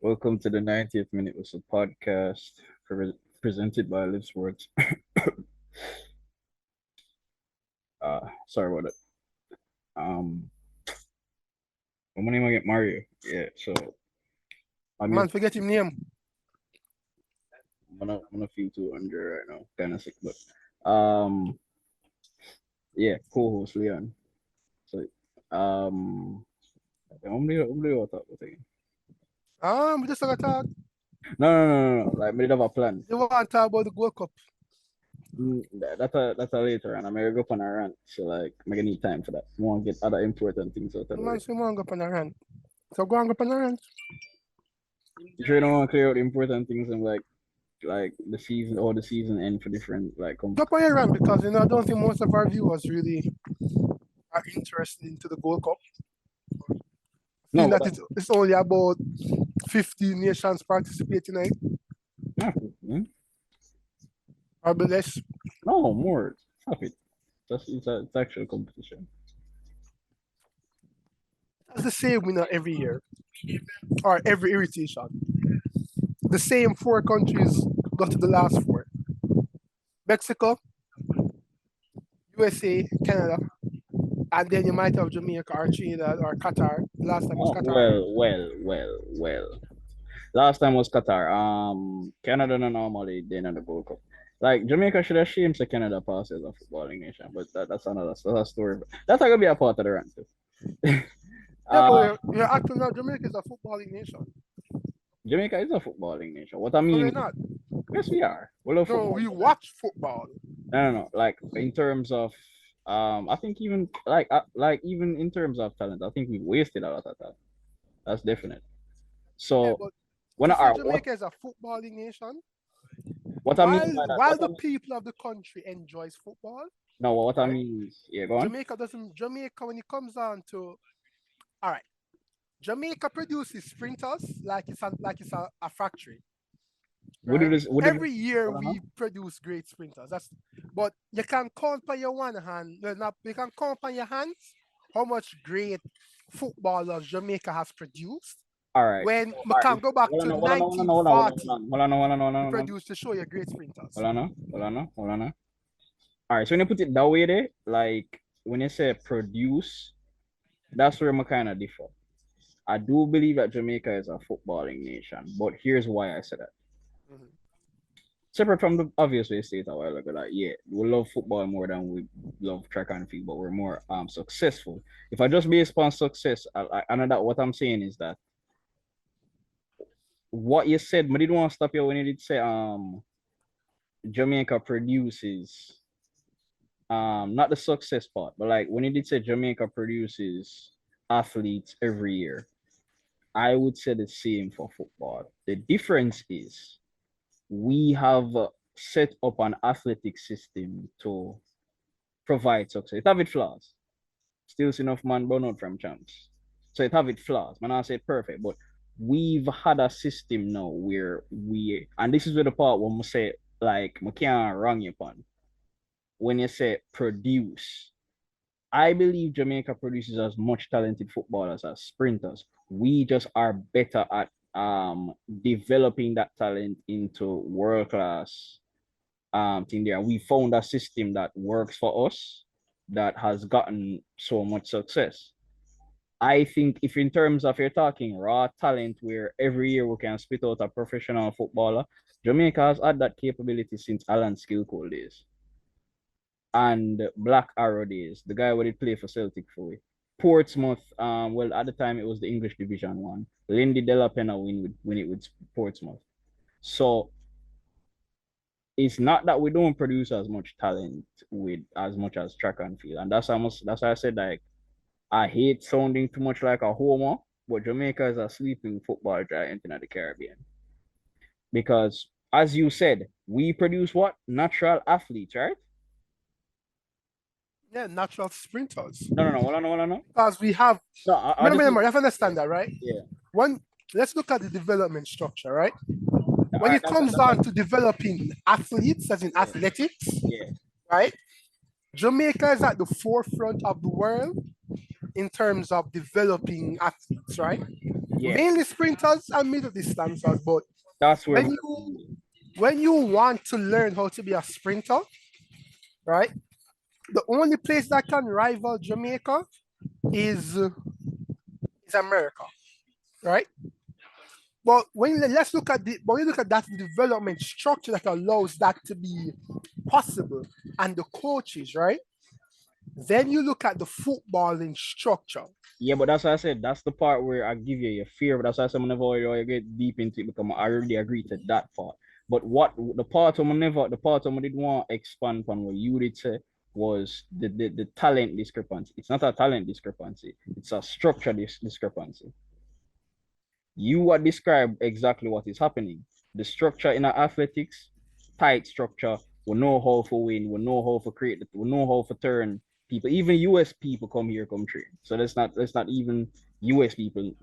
Welcome to the 90th Minute Whistle podcast presented by Live Sports. Sorry about it. My name again Mario. Yeah, so Man, forget him name. I'm gonna feel too under right now, kind of sick, but yeah, co-host Leon. So I'm gonna what talk about again. We just gonna talk. No. Like we did have a plan. You want to talk about the Gold Cup? That's a later, and I'm gonna go up on a rant. So like, I'm gonna need time for that. I want to get other important things out of the way. Man, so man go up on a rant. So go on go up on a rant. You sure you don't want to clear out the important things and like the season or the season end for different like Go up on your rant because I don't think most of our viewers really are interested into the Gold Cup. No, that it's only about 15 nations participating in it. Yeah. Probably less. No, more. Stop it. It's actual competition. That's the same winner every year. Or every irritation. The same 4 countries got to the last 4. Mexico, USA, Canada, and then you might have Jamaica or Trinidad or Qatar. Last time was Qatar. Well. Last time was Qatar. Canada no normally they in the Gold Cup. Like Jamaica should have shamed to Canada pass as a footballing nation, but that's another story. That's not gonna be a part of the rant too. But you're acting now. Jamaica is a footballing nation. Jamaica is a footballing nation. What I mean, no, we're not. Yes, we are. We love football. We watch football. No. Like in terms of, I think even even in terms of talent, I think we've wasted a lot of talent. That's definite. So when Jamaica is a footballing nation, what I mean by that, while the people of the country enjoys football. No, what I mean is, yeah, go on. Jamaica when it comes down to, all right, Jamaica produces sprinters like it's a factory. Right? Every year we produce great sprinters. But you can count on your one hand. You can count on your hands how much great footballers Jamaica has produced. All right. When we can go back to 1940, hold on. Produced to show you great sprinters. Hold on. All right, so when you put it that way there, like when you say produce, that's where I'm kind of differ. I do believe that Jamaica is a footballing nation, but here's why I said that. Mm-hmm. Separate from the obvious way state a while ago, like yeah, we love football more than we love track and field, but we're more successful. If I just base upon success, I know that what I'm saying is that what you said, but I didn't want to stop you when you did say Jamaica produces not the success part, but like when you did say Jamaica produces athletes every year, I would say the same for football. The difference is we have set up an athletic system to provide success. It have its flaws. Still enough man burn out from champs. So it have its flaws. Man, I say perfect, but we've had a system now where and this is where the part when we say like we can't wrong you upon. When you say produce, I believe Jamaica produces as much talented footballers as sprinters. We just are better at developing that talent into world class thing there. We found a system that works for us that has gotten so much success. I think if in terms of you're talking raw talent where every year we can spit out a professional footballer, Jamaica has had that capability since Alan Skillcold days. And Black Arrow days, the guy who did play for Celtic for we. Portsmouth, well at the time it was the English Division 1. Lindy Della Penna win it with Portsmouth. So it's not that we don't produce as much talent with as much as track and field. And that's why I said like I hate sounding too much like a homer, but Jamaica is a sleeping football giant in the Caribbean. Because as you said, we produce what? Natural athletes, right? Yeah, natural sprinters. No. Because we have. No, remember, you have to understand that, right? Yeah. Let's look at the development structure, right? When it comes down to developing athletes, as in athletics, yeah, right? Jamaica is at the forefront of the world in terms of developing athletes, right? Yes, Mainly sprinters and middle distancers, but that's where when my you when you want to learn how to be a sprinter, right? The only place that can rival Jamaica is is America, right? But let's look at when you look at that development structure that allows that to be possible and the coaches, right? Then you look at the footballing structure. Yeah, but that's why I said that's the part where I give you your fear. But that's why I said whenever you get deep into it, because I already agree to that part. But what the part I didn't want to expand upon what you did say was the talent discrepancy. It's not a talent discrepancy, it's a structure discrepancy. You are describe exactly what is happening. The structure in our athletics, tight structure. We know how to win. We know how to create. We know how to turn people. Even US people come here, come train. So that's not even US people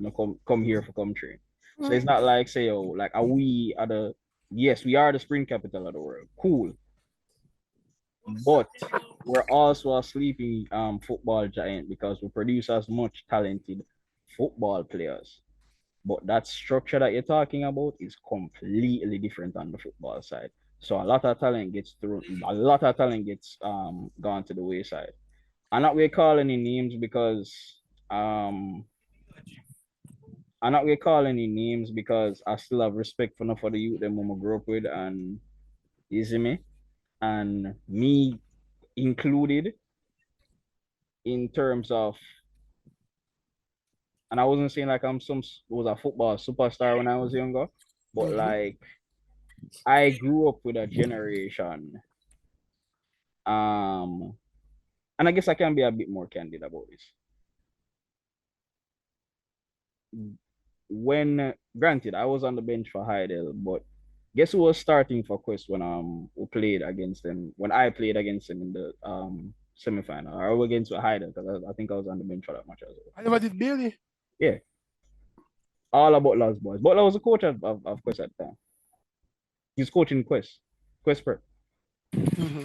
come here for come train. So it's not like say like are we are the yes we are the sprint capital of the world. Cool, but we're also a sleeping football giant because we produce as much talented football players, but that structure that you're talking about is completely different on the football side. So a lot of talent gets through, a lot of talent gets gone to the wayside. I'm not really calling any names because um I'm not really calling any names because I still have respect for enough of the youth them I grew up with, and you see me? And me included in terms of, and I wasn't saying like I'm some was a football superstar when I was younger, but Mm-hmm. like I grew up with a generation. Um, and I guess I can be a bit more candid about this. When granted, I was on the bench for Heidel, but guess who was starting for Quest when we played against them when I played against them in the semifinal. I was against Heidel because I think I was on the bench for that match as well. I never did Bailey. Yeah, all about Butler's boys. Butler was a coach of Quest at the time. He's coaching Quest Prep. Mm-hmm.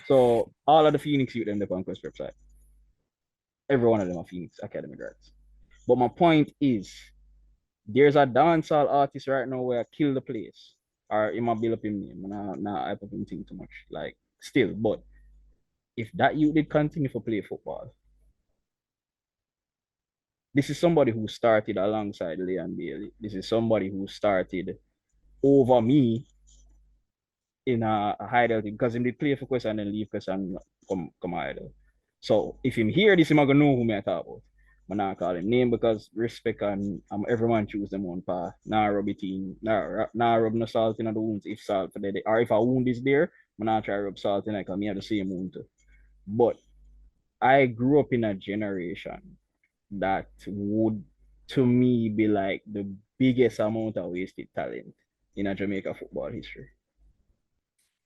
So all of the Phoenix youth end up on Quest Prep side. Every one of them are Phoenix Academy grads. But my point is, there's a dancehall artist right now where I kill the place. Or it might build up in me. Nah, I don't think too much. Like still, but if that you did continue to play football, this is somebody who started alongside Leon Bailey. This is somebody who started over me in a Heidel team because he did play for Quest and then leave Quest and come Heidel. So if him hear this, him gonna know who me I talk about. I'm not call him name because respect and everyone choose them one path. Nah rub it in, nah rub no salt in the wounds if salt for the or if a wound is there, I'm not try rub salt in it because me have the same wound too. But I grew up in a generation that would to me be like the biggest amount of wasted talent in a Jamaica football history.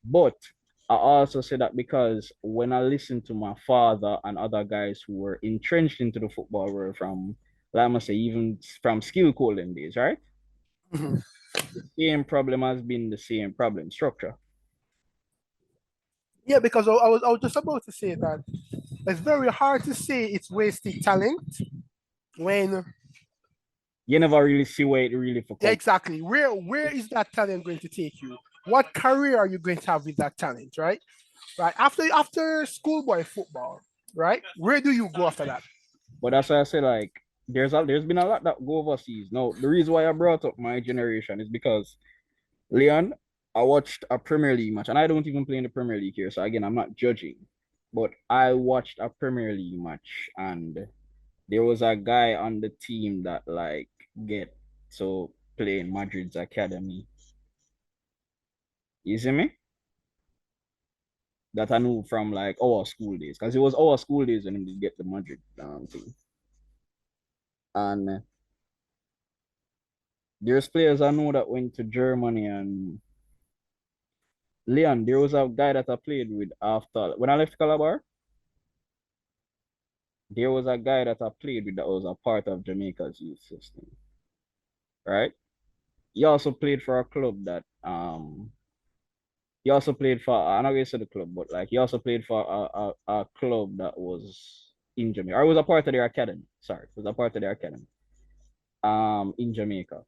But I also say that because when I listen to my father and other guys who were entrenched into the football world from, let me say, even from skill calling days, right? Mm-hmm. The same problem has been the same problem structure. Yeah, because I was just about to say that it's very hard to say it's wasted talent when You never really see where it really for yeah, come. exactly where is that talent going to take you? What career are you going to have with that talent, right? Right after schoolboy football, right? Where do you go after that? But that's why I say like there's been a lot that go overseas. Now the reason why I brought up my generation is because Leon, I watched a Premier League match, and I don't even play in the Premier League here. So again, I'm not judging, but I watched a Premier League match, and there was a guy on the team that like get so play in Madrid's academy. You see me? That I knew from like our school days, because it was our school days when we get the Madrid thing. And there's players I know that went to Germany and Leon. There was a guy that I played with after when I left Calabar. There was a guy that I played with that was a part of Jamaica's youth system, right? He also played for a club that he also played for I'm not gonna say the club, but like he also played for a club that was in Jamaica. Or it was a part of their academy. Sorry, it was a part of their academy. In Jamaica.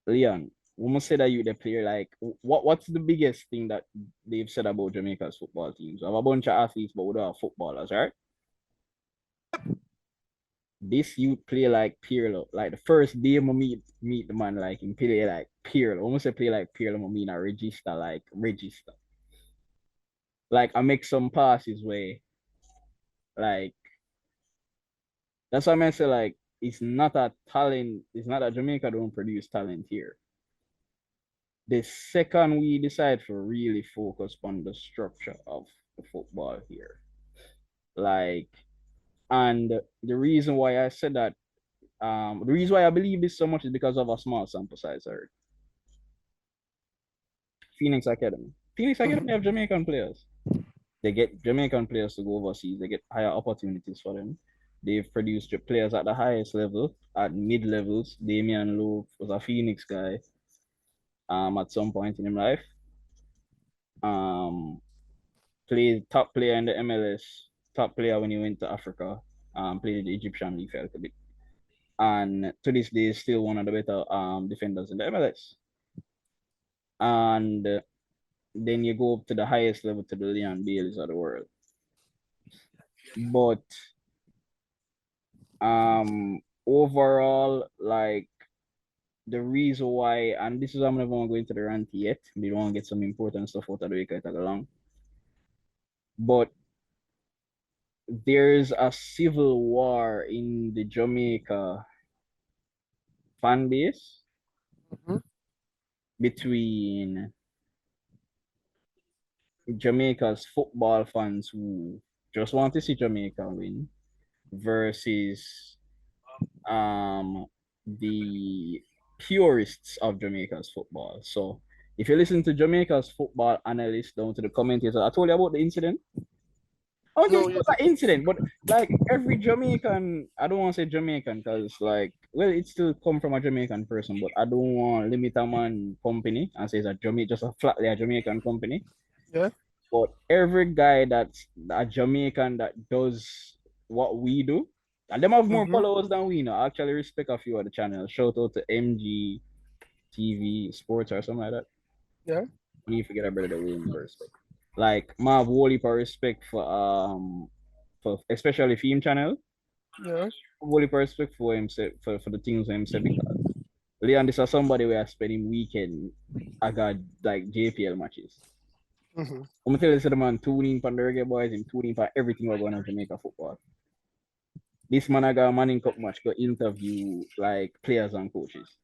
Leon, when we say that you the player, like what's the biggest thing that they've said about Jamaica's football teams? We have a bunch of athletes, but we don't have footballers, right? This youth play like Pirlo. Like the first day I meet the man, like him play like Pirlo. Almost say play like Pirlo, I mean I register like register. Like I make some passes where like that's what I mean say like it's not a talent, it's not that Jamaica don't produce talent here. The second we decide to really focus on the structure of the football here. Like and the reason why I said that the reason why I believe this so much is because of a small sample size, sorry. Phoenix Academy. Phoenix Academy have Jamaican players. They get Jamaican players to go overseas. They get higher opportunities for them. They've produced players at the highest level, at mid levels. Damian Lowe was a Phoenix guy at some point in his life. Played top player in the MLS, top player when he went to Africa. Played the Egyptian league a little bit. And to this day, still one of the better defenders in the MLS. And then you go up to the highest level to the Leon Baileys of the world. But overall, like the reason why, and this is I'm never going to go into the rant yet. We don't want to get some important stuff out of the way because tag along. But there's a civil war in the Jamaica fan base between Jamaica's football fans who just want to see Jamaica win versus the purists of Jamaica's football. So if you listen to Jamaica's football analysts down to the commentators, I told you about the incident. I don't think it's an incident, but like every Jamaican, I don't want to say Jamaican because like, well, it still come from a Jamaican person, but I don't want to limit a man company and say it's a just a flatly a Jamaican company. Yeah. But every guy that's a Jamaican that does what we do, and them have more followers than we know. I actually respect a few of the channels. Shout out to MG TV Sports or something like that. Yeah. You forget about the way more respect. Like I have whole heap of respect for especially film channel. Yeah. Whole heap of respect for him for the things him say because Leon, this is somebody where I spend him weekend. I got like JPL matches. I'm gonna tell you, the man tuning for the reggae boys and tuning for everything we're going on Jamaica football. This man I got a Manning Cup match, go interview like players and coaches.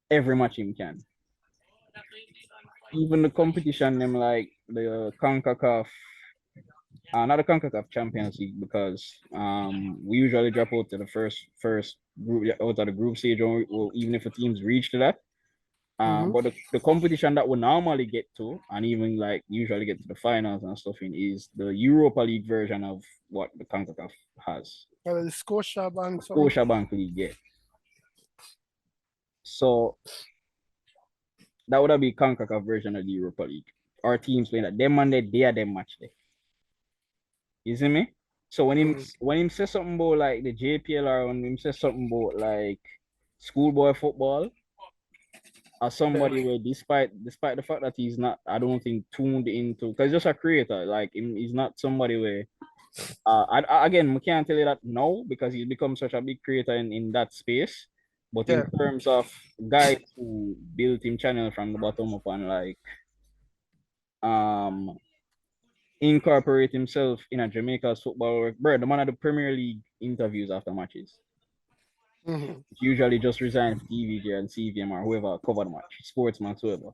Every match him can. Even the competition, them like the CONCACAF, not the CONCACAF Champions League because we usually drop out to the first group out of the group stage, or even if the teams reach to that. But the competition that we normally get to, and even like usually get to the finals and stuff in, is the Europa League version of what the CONCACAF has. The Scotiabank. Scotiabank League, yeah. So that would be CONCACAF version of the Europa League. Our teams playing that. Them and they are them match there. You see me? So when him says something about like the JPL or when him says something about like schoolboy football, as somebody where despite the fact that he's not, I don't think tuned into, because he's just a creator. Like he's not somebody where again, I can't tell you that no, because he's become such a big creator in that space. But in terms of guys who built him channel from the bottom up and like incorporate himself in a Jamaica's football work, bro, the man of the Premier League interviews after matches. Usually just resign for TVJ and CVM or whoever cover the match, sportsman, whoever.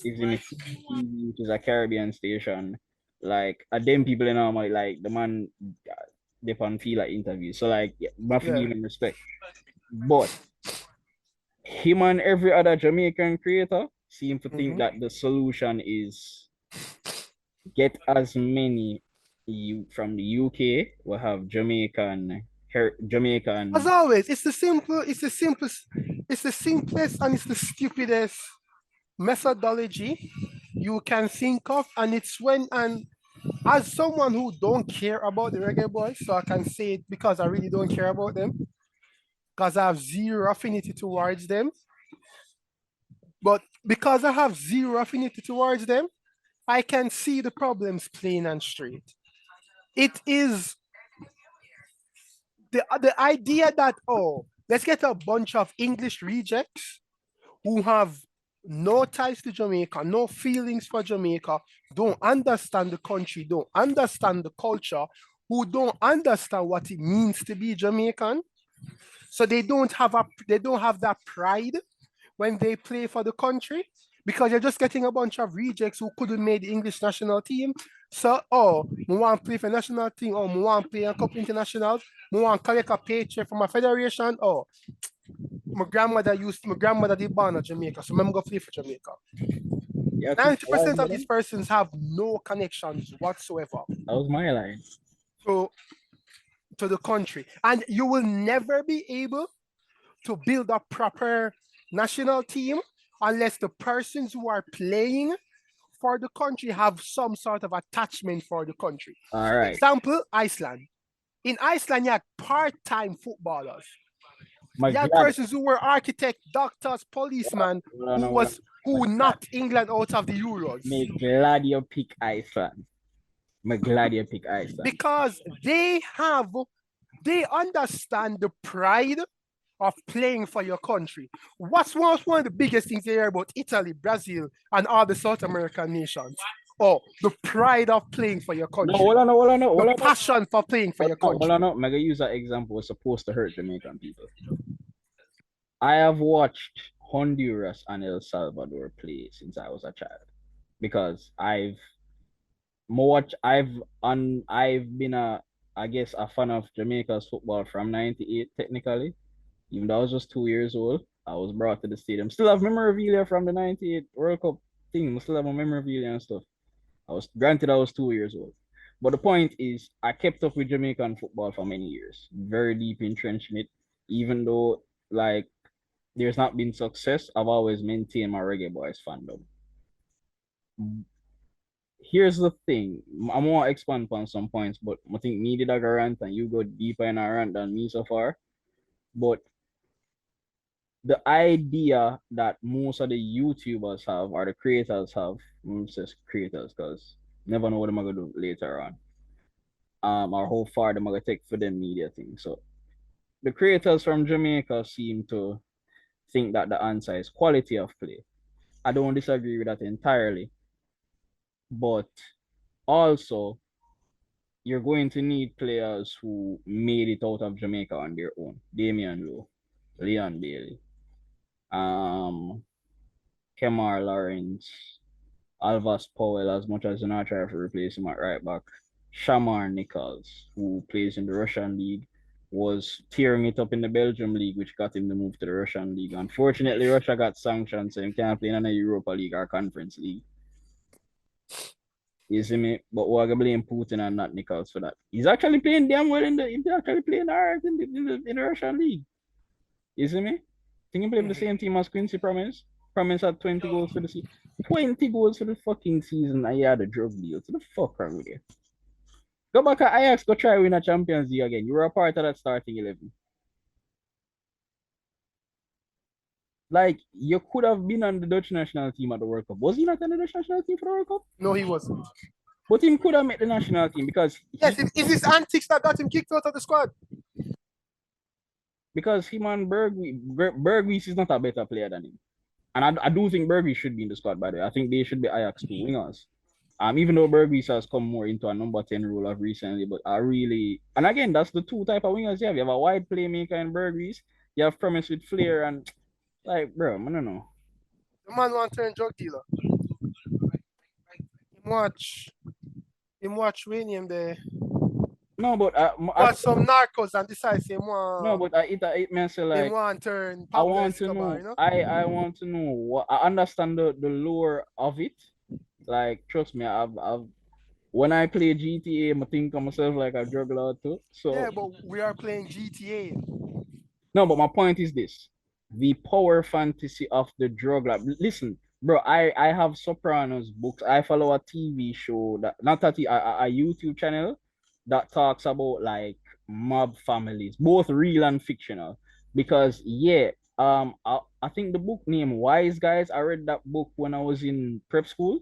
Gives him a CTV, which is a Caribbean station. Like, them people in normally like the man they can feel like interviews. So like, yeah, have to give him respect. But him and every other Jamaican creator seem to think that the solution is get as many you from the UK will have Jamaican. As always, it's the simplest and it's the stupidest methodology you can think of, and it's when and as someone who don't care about the reggae boys, so I can say it because I really don't care about them, because I have zero affinity towards them. But because I have zero affinity towards them, I can see the problems plain and straight. It is the idea that, oh, let's get a bunch of English rejects who have no ties to Jamaica, no feelings for Jamaica, don't understand the country, don't understand the culture, who don't understand what it means to be Jamaican. So they don't have that pride when they play for the country, because you're just getting a bunch of rejects who couldn't make the English national team. So, oh, we want to play for national team, or we want to play a couple internationals, we want to collect a paycheck from a federation. Oh, my grandmother did born in Jamaica, so I'm going to play for Jamaica. Yeah, 90% of these persons have no connections whatsoever. That was my line. To the country. And you will never be able to build a proper national team unless the persons who are playing for the country have some sort of attachment for the country. All right. Example, Iceland. In Iceland, you had part-time footballers. You had persons who were architects, doctors, policemen, who knocked England out of the Euros. Me glad you pick Iceland. Me glad you pick Iceland. Because they understand the pride of playing for your country. What's one of the biggest things you hear about Italy, Brazil, and all the South American nations? Oh, the pride of playing for your country. No, hold on. The passion for playing for your country. Hold on. I'm going to use that example. It's supposed to hurt Jamaican people. I have watched Honduras and El Salvador play since I was a child, because I've been a fan of Jamaica's football from '98 technically. Even though I was just 2 years old, I was brought to the stadium. Still have memorabilia from the '98 World Cup thing. Still have a memorabilia and stuff. I was 2 years old. But the point is, I kept up with Jamaican football for many years. Very deep entrenched in it. Even though like there's not been success, I've always maintained my reggae boys fandom. Here's the thing. I'm gonna expand upon some points, but I think me did a rant and you go deeper in a rant than me so far. But the idea that most of the YouTubers have, or the creators have, just creators, because never know what I'm gonna do later on. Or how far they're gonna take for the media thing. So the creators from Jamaica seem to think that the answer is quality of play. I don't disagree with that entirely. But also, you're going to need players who made it out of Jamaica on their own. Damian Lowe, Leon Bailey, Kemar Lawrence, Alvas Powell, as much as you're not trying to replace him at right back. Shamar Nichols, who plays in the Russian league, was tearing it up in the Belgium league, which got him to move to the Russian league. Unfortunately, Russia got sanctioned, so he can't play in a Europa League or Conference League. You see me? But we're gonna blame Putin and not Nichols for that. He's actually playing damn well he's actually playing alright in the Russian league. You see me? I think he played the same team as Quincy Promise. Promise had 20 goals for the season. 20 goals for the fucking season, and he had a drug deal. So the fuck wrong with you? Go back at Ajax, go try win a Champions League again. You were a part of that starting 11. Like, you could have been on the Dutch national team at the World Cup. Was he not on the Dutch national team for the World Cup? No, he wasn't. But he could have made the national team because... Yes, it's his antics that got him kicked out of the squad. Because him and Bergwies is not a better player than him. And I do think Bergwies should be in the squad, by the way. I think they should be Ajax 2 wingers. Even though Bergwies has come more into a number 10 role of recently, but I really... And again, that's the two type of wingers you have. You have a wide playmaker in Bergwies. You have Promise with flair and... Like, bro, I don't know. The man want to turn drug dealer. Him watch Wayne there. No, but watch some narcos and decide say one. No, but it means like him want turn. I want to know. You know? I want to know what I understand the lore of it. Like, trust me, I've when I play GTA, I think of myself like a drug lord too. So yeah, but we are playing GTA. No, but my point is this. The power fantasy of the drug lord. Listen, Bro, I have Sopranos books. I follow a TV show that not a YouTube channel that talks about like mob families, both real and fictional. Because yeah, I think the book named Wise Guys. I read that book when I was in prep school,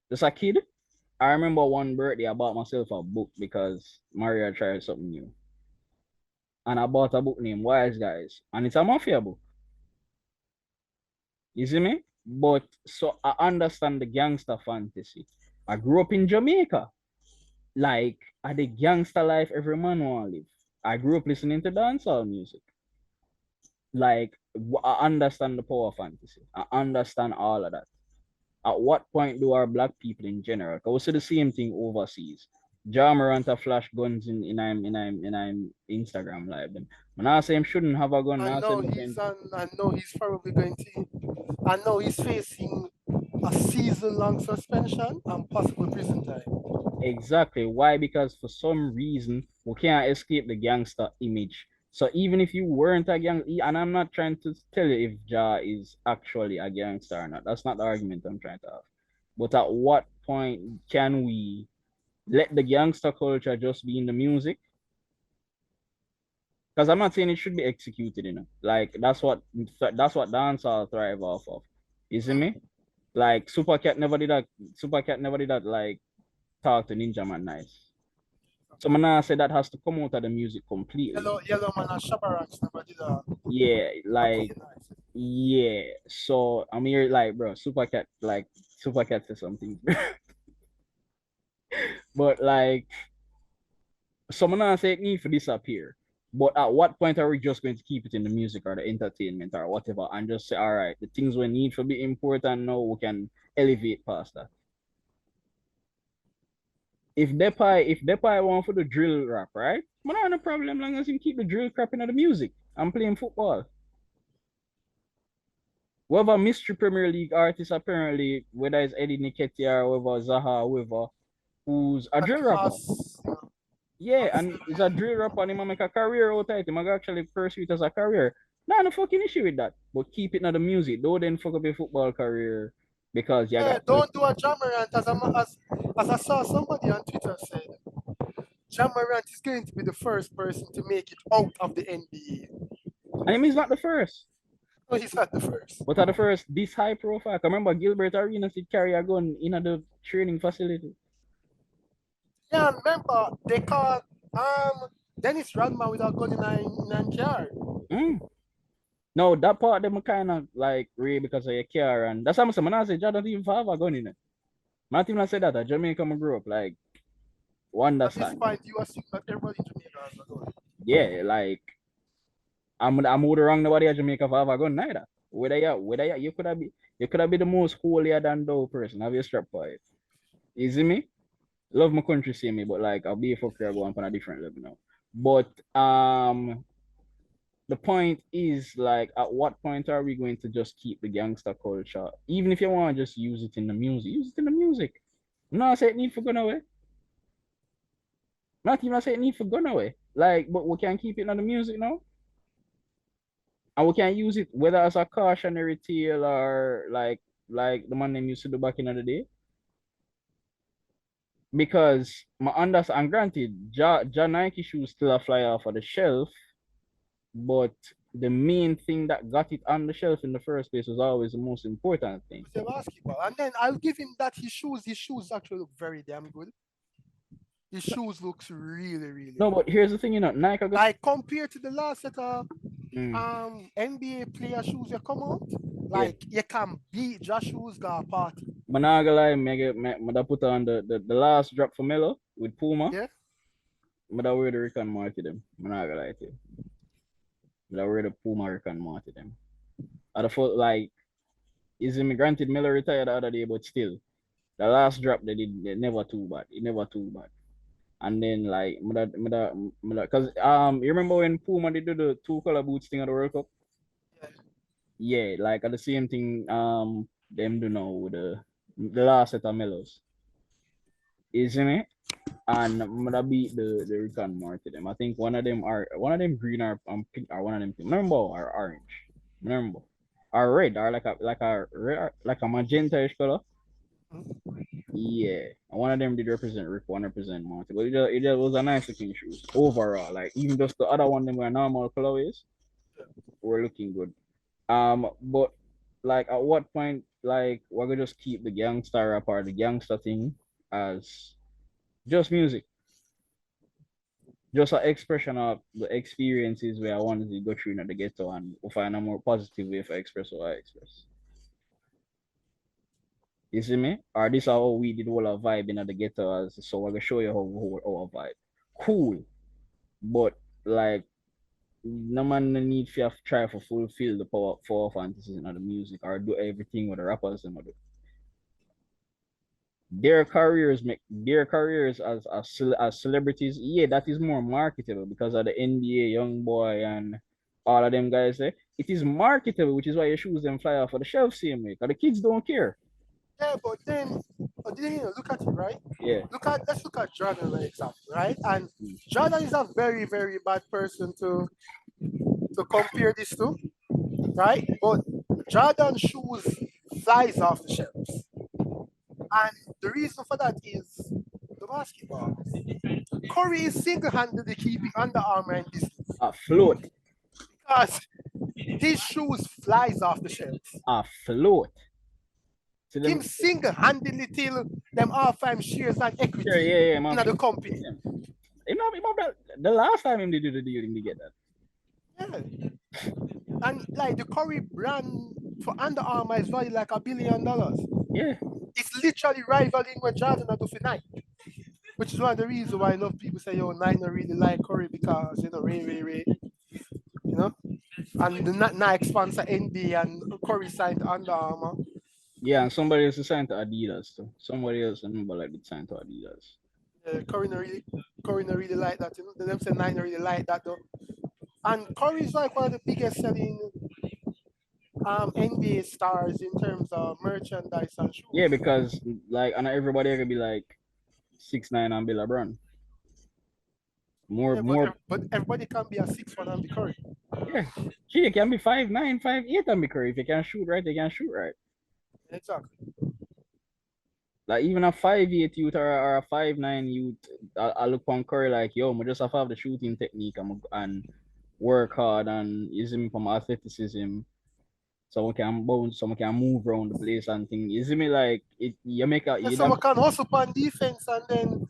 just a kid. I remember one birthday I bought myself a book because Maria tried something new, and I bought a book named Wise Guys, and it's a mafia book. You see me? But so I understand the gangster fantasy. I grew up in Jamaica. Like, I the gangster life every man want to live. I grew up listening to dancehall music. Like, I understand the power of fantasy. I understand all of that. At what point do our black people in general? Because we see the same thing overseas. Jamarant a flash guns in Instagram live. Them. When I say him shouldn't have a gun, I say him going to. I know he's probably going to. I know he's facing a season-long suspension and possible prison time. Exactly. Why? Because for some reason we can't escape the gangster image. So even if you weren't a gang, and I'm not trying to tell you if Ja is actually a gangster or not. That's not the argument I'm trying to have. But at what point can we let the gangster culture just be in the music? Because I'm not saying it should be executed, you know. Like that's what dancehall thrive off of. You see me? Like Supercat never did that. Supercat never did that. Like talk to Ninja Man nice. So man, I say that has to come out of the music completely. Yellow Man and Shabaranks never did Yeah, a like good nice. yeah. So I'm here like bro, Supercat says something. But like someone I say it need to disappear. But at what point are we just going to keep it in the music or the entertainment or whatever and just say, all right, the things we need to be important now we can elevate past that. If Depay want for the drill rap, right? Man, I have no problem long as him keep the drill crap in the music. I'm playing football. Whoever mystery Premier League artist apparently, whether it's Eddie Nketiah or whoever Zaha, whoever, who's a drill rapper. Yeah, and he's a drill rapper and he make a career out of it. He might actually pursue it as a career. Nah, no fucking issue with that. But keep it in the music. Don't then fuck up your football career because you got Don't do a Jamarant as I saw somebody on Twitter said. Jamarant is going to be the first person to make it out of the NBA. and him is not the first. No, he's not the first. But at the first, this high profile. I remember Gilbert Arenas did carry a gun in the training facility. Yeah, remember they caught Dennis Rodman with a gun in a car. Mm. No, that part them kind of like real because of your car and that's how I'm saying. When I say Jah don't even have a gun in it. Not even I said that. Jamaica I grew up like At this understand. point, you assume that everybody in Jamaica has a gun. Yeah, like I'm would wrong nobody at Jamaica for have a gun neither. Whether you could have been the most holier than thou person. Have your strap for it. You see me? Love my country, see me, but like I'll be a fucker going on a different level now. But the point is like at what point are we going to just keep the gangster culture? Even if you want to just use it in the music, use it in the music. No, I say it need for gone away. Not even I say it need for gone away. Like, but we can keep it in the music now. And we can use it whether as a cautionary tale or like the man them used to do back in the day. Because my understand and granted, Nike shoes still a fly off of the shelf, but the main thing that got it on the shelf in the first place was always the most important thing. The basketball. And then I'll give him that his shoes actually look very damn good. His shoes looks really, really No, good. but here's the thing, Nike got Like compared to the last set of mm, NBA player shoes you come out, yeah. like you can beat Josh shoes got a party. But not gonna lie, me put on the last drop for Melo with Puma. Yeah. Me da wear the Rick and Morty them. Me not gonna lie to you. Me da wear the Puma Rick and Morty them. I the felt like is granted Melo retired the other day, but still the last drop they never too bad. It never too bad. And then like cause you remember when Puma did do the two color boots thing at the World Cup? Yeah. Yeah, like at the same thing them do now with the last set of Melos. Isn't it? And I'm gonna beat the Rick and Morty them. I think one of them green or pink or one of them pink. Remember or orange. Remember. or red, or like a magenta-ish color. Mm. Yeah, and one of them did represent Rick, one represent Monty, but it just was a nice looking shoes overall. Like even just the other one, them were normal colorways, were looking good. But like at what point, like we're gonna just keep the gangster rap or the gangster thing as just music, just an expression of the experiences where I wanted to go through in the ghetto and find a more positive way for express what I express. You see me? Or this how we did all our vibe in the ghetto as so I'm gonna show you how our vibe. Cool. But like no man no need to try to fulfill the power for fantasies in the music or do everything with the rappers and do. Their careers as celebrities, yeah, that is more marketable because of the NBA young boy and all of them guys there. It is marketable, which is why your shoes them fly off of the shelf same way. Because the kids don't care. Yeah, but then look at it, right? Yeah. Let's look at Jordan, for example, right? And Mm. Jordan is a very, very bad person to compare this to, right? But Jordan shoes flies off the shelves. And the reason for that is the basketball. Curry is single-handedly keeping Under Armour in business Afloat. because his shoes flies off the shelves. Afloat. To Him them, single-handedly till them half-time shares and sure, equity yeah, yeah, in man. the company. The last time him they do the deal, him they get that. Yeah. And like the Curry brand for Under Armour is valued like $1 billion. Yeah. It's literally rivaling what Jordan are doing for Nike. Which is one of the reasons why a lot of people say, yo, Nike don't really like Curry because, Ray, you know? And the Nike sponsor NBA and Curry signed to Under Armour. Yeah, and somebody else is signed to Adidas too. Somebody else I remember like the signed to Adidas. Curry don't really like that. Them say Nike don't really like that though. And Curry is like one of the biggest selling NBA stars in terms of merchandise and Yeah, shoes. because like and everybody could be like 6'9" and be LeBron. More Yeah, but more but everybody can be a 6'1" and be Curry. yeah. She you can be 5'9", 5'8" and be Curry. If you can shoot right, they can shoot right. Exactly. Like even a 5'8" youth or a 5'9" youth, I look on Curry like, yo, I just have the shooting technique and work hard and using from athleticism. Someone can bounce, someone can move around the place and thing. You see me like it you make a And you have someone can hustle on defense and then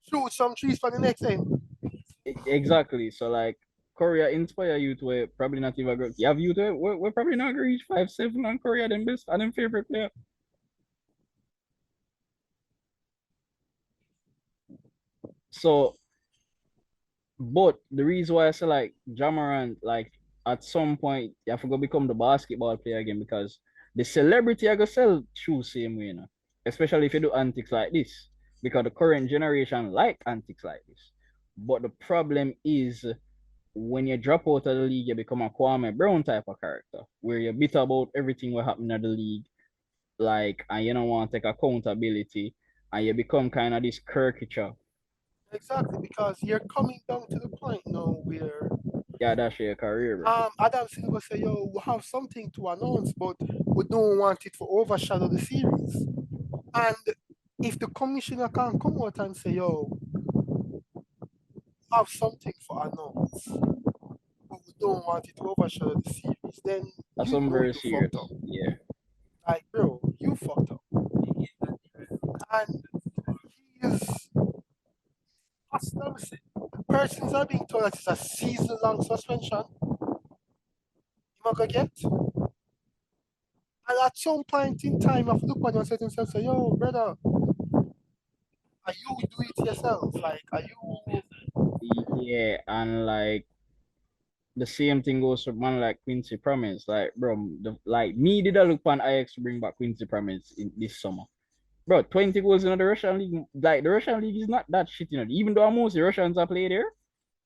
shoot some trees for the next end. exactly. So like Korea inspire you to probably not even go. You have you to we're probably not gonna reach 5'7" on Korea them best and them favorite player. So but the reason why I say like Jamaran, like at some point you have to go become the basketball player again because the celebrity I go sell shoes same way, especially if you do antics like this. Because the current generation like antics like this. But the problem is when you drop out of the league, you become a Kwame Brown type of character where you're bitter about everything what happened in the league, like and you don't want to take accountability and you become kind of this caricature. Exactly, because you're coming down to the point now where Yeah, that's your career, bro. Adam Silver say, yo, we have something to announce, but we don't want it to overshadow the series. And if the commissioner can come out and say, yo, have something for announce, but we don't want it to overshadow the series, then That's you something know very you fucked up. serious. Yeah. Like, bro, you fucked up. And he's, as I say, persons are being told that it's a season long suspension. You not gonna get? And at some point in time, I've looked at yourself and say, yo, brother, are you do it yourself? Like, are you Yeah, and like the same thing goes for man like Quincy Promise. Like, bro, like me did I look on Ajax to bring back Quincy Promise in this summer. Bro, 20 goals in the Russian league. Like the Russian league is not that shit, Even though most of the Russians are play there,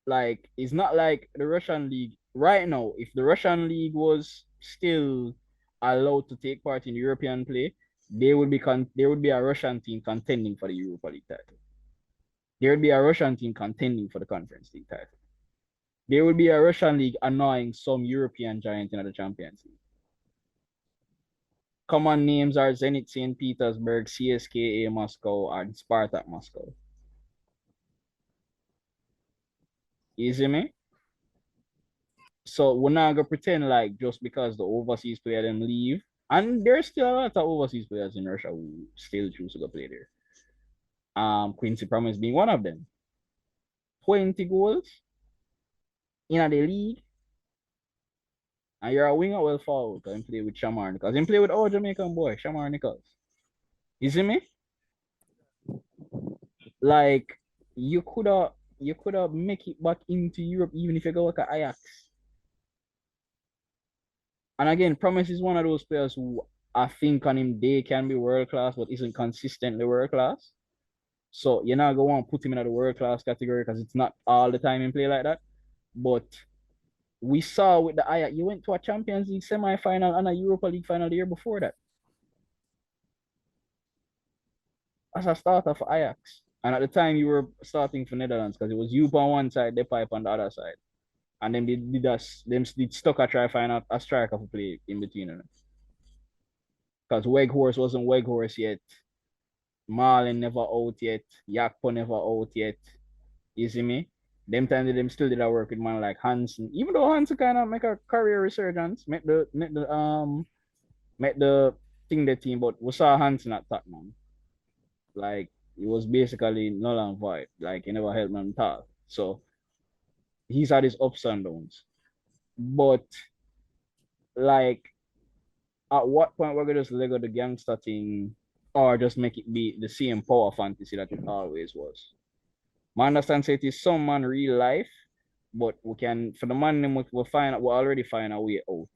like it's not like the Russian league right now. If the Russian league was still allowed to take part in European play, there would be a Russian team contending for the Europa League title. There would be a Russian team contending for the Conference League title. There would be a Russian league annoying some European giant in the Champions League. Common names are Zenit St. Petersburg, CSKA Moscow, and Spartak Moscow. You see me? So we're not gonna pretend like just because the overseas player them leave, and there's still a lot of overseas players in Russia who still choose to go play there. Quincy Promise being one of them. 20 goals in the league, and you're a winger well forward because play with Shamar Nichols. He play with our Jamaican boy, Shamar Nichols. You see me? Like you could have make it back into Europe even if you go work at Ajax. And again, Promise is one of those players who I think on him day can be world class, but isn't consistently world class. So you're not gonna want to put him in the world class category because it's not all the time in play like that. But we saw with the Ajax, you went to a Champions League semi-final and a Europa League final the year before that. As a starter for Ajax. And at the time you were starting for Netherlands because it was you on one side, the pipe on the other side. And then they did us, them did stuck a try find out a striker to play in between them. Because Weghorst wasn't Weghorst yet. Marlin never out yet. Yakpo never out yet. You see me? Them time they them still did a work with man like Hansen. Even though Hansen kind of make a career resurgence, make the thing the team, but we saw Hansen at Tottenham. Like it was basically null and void. Like he never helped man talk. So he's had his ups and downs. But like at what point we're gonna just Lego the gangster thing or just make it be the same power fantasy that it always was? I understand say it is some man real life, but we can for the man we'll already find a way out.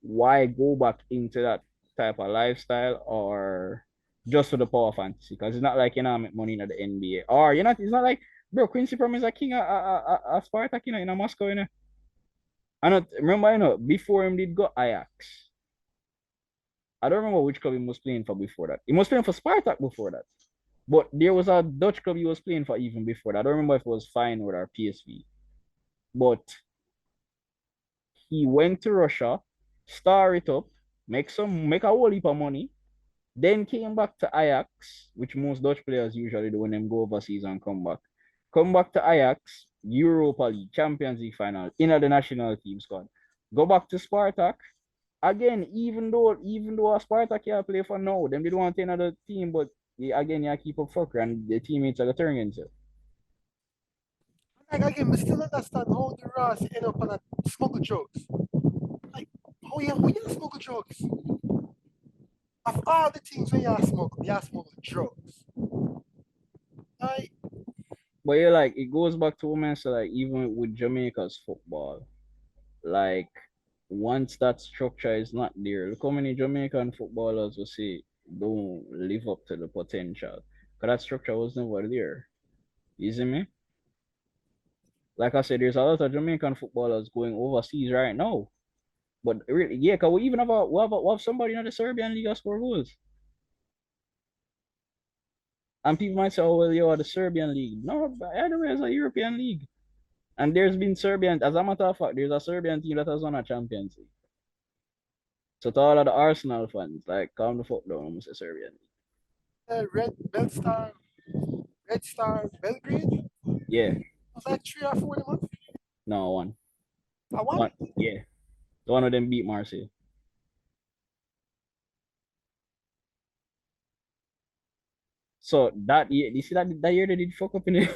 Why go back into that type of lifestyle or just for the power fantasy? Because it's not like you know make money in the NBA. Or you're not it's not like bro Quincy Promise a king of Spartak, in Moscow, I don't remember, before him did go Ajax. I don't remember which club he was playing for before that. He was playing for Spartak before that. But there was a Dutch club he was playing for even before that. I don't remember if it was Feyenoord or PSV. But he went to Russia, star it up, make a whole heap of money, then came back to Ajax, which most Dutch players usually do when they go overseas and come back. Come back to Ajax, Europa League, Champions League final, in the national team squad. Go back to Spartak. Again, even though a Spartak can't play for now, them did want another team, but again, you keep up fucker and the teammates are turning into. Like again, we still understand how the Ross end up on a smuggle drugs. Like how you smuggle drugs? Of all the things when you smuggle drugs. Like But yeah, like it goes back to women, so like even with Jamaica's football, like once that structure is not there, look how many Jamaican footballers will say don't live up to the potential. Because that structure was never there. You see me? Like I said, there's a lot of Jamaican footballers going overseas right now. But really, yeah, because we even have somebody in the Serbian league that score goals. And people might say, oh, well, you are the Serbian league. No, but either way, it's a European league. And there's been Serbian, as a matter of fact, there's a Serbian team that has won a Champions League. So to all of the Arsenal fans, like, calm the fuck down, Mr. Serbian league. Red Star Belgrade. Yeah. Was like 3 or 4 a month? No, one. I won. One. Yeah. The one of them beat Marseille. So that year, you see that year they did fuck up in it.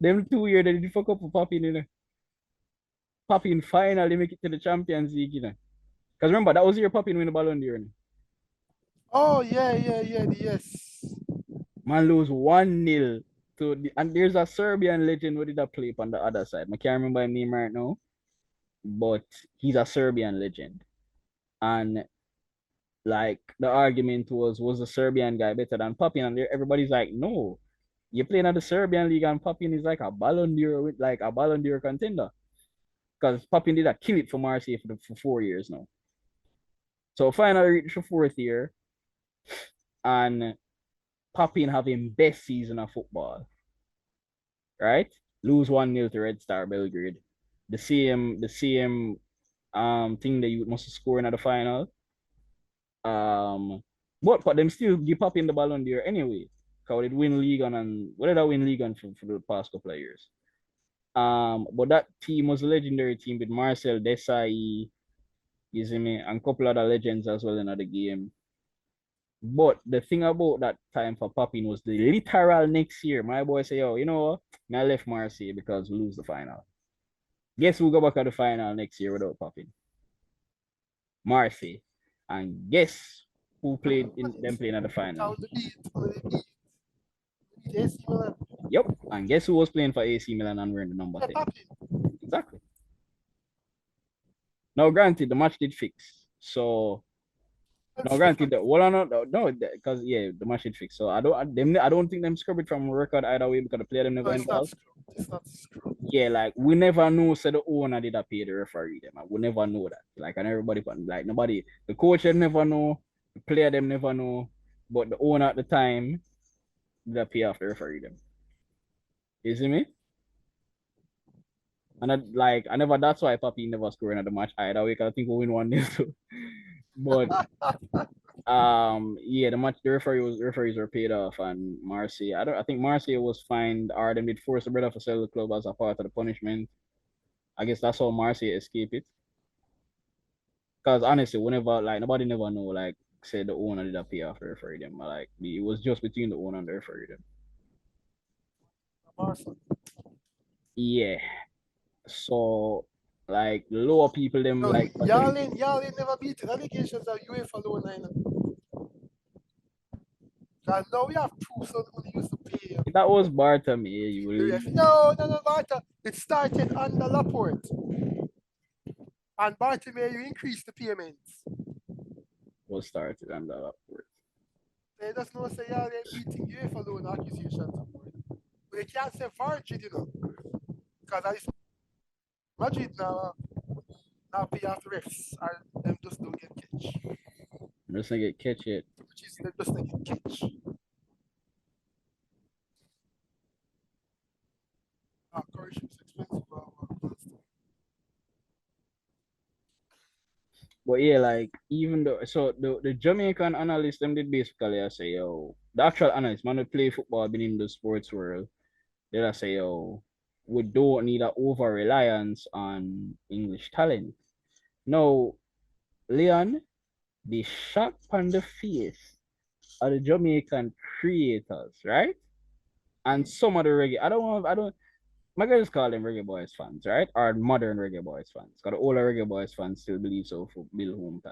Them 2 years they did fuck up for Popping, Popping finally make it to the Champions League, Because remember, that was your Popping win the Ballon d'Or. Oh yeah, yes. Man lose 1-0 and there's a Serbian legend who did a play on the other side. I can't remember his name right now, but he's a Serbian legend. And like the argument was the Serbian guy better than Popping? And everybody's like, no, you're playing at the Serbian league and Popping is like a Ballon d'Or with like a Ballon d'Or contender. Because Popping did a kill it for Marseille for 4 years now. So finally reached the fourth year and Popping having best season of football. Right? Lose 1-0 to Red Star Belgrade. The same thing that you must score in the final. But them still give popping the Ballon d'Or anyway. Cause it win league on and what did I win league on for the past couple of years? But that team was a legendary team with Marcel Desailly, you see me, and a couple other legends as well in the game. But the thing about that time for popping was the literal next year. My boy say, yo, you know what? I left Marseille because we lose the final. Guess who go back at the final next year without popping? Marseille. And guess who played in them playing at the final? Yep. And guess who was playing for AC Milan and wearing the number 10? Exactly. Now, granted, the match did fix. So, now granted, no, because yeah, the match did fix. So I don't think them scrub it from record either way because the player them never involved. It's not screwed. Yeah, like we never know. So the owner did a pay the referee them. We never know that. Like and everybody, like nobody, the coach them never know, the player them never know, but the owner at the time did a pay off the referee them. You see me? And I never. That's why Papi never scored in the match either way. Cause I think we win 1-0 too. But yeah, the referees were paid off, and Marseille. I think Marseille was fined, or they did force the brother to sell the club as a part of the punishment. I guess that's how Marseille escaped it. Because honestly, whenever like nobody never know, like say the owner did a pay off the referee them. Like it was just between the owner and the referee them. Yeah. So like the lower people them like y'all ain't never beat allegations of UEFA low line. Cause now we have proof so we used to pay. That was Bartham, yeah, No, Bartham. It started under Laporte. And Bartomeu increased the payments. Was started under Laporte. They just know say y'all ain't beating UEFA loan accusations. But they can't say Madrid, you know. Because I Madrid now pay off the refs and them just don't get catch. I'm just gonna get catch it. Which is them just don't get catch. Correction's expensive. But yeah, like even though so the Jamaican analyst them did basically I say, yo, the actual analyst, man who play football been in the sports world, they say, yo, we don't need a over reliance on English talent. No, Leon, the shock on the face of the Jamaican creators, right? And some of the reggae, I don't my guys call them reggae boys fans, right? Or modern reggae boys fans. Because the older reggae boys fans still believe so for Bill Home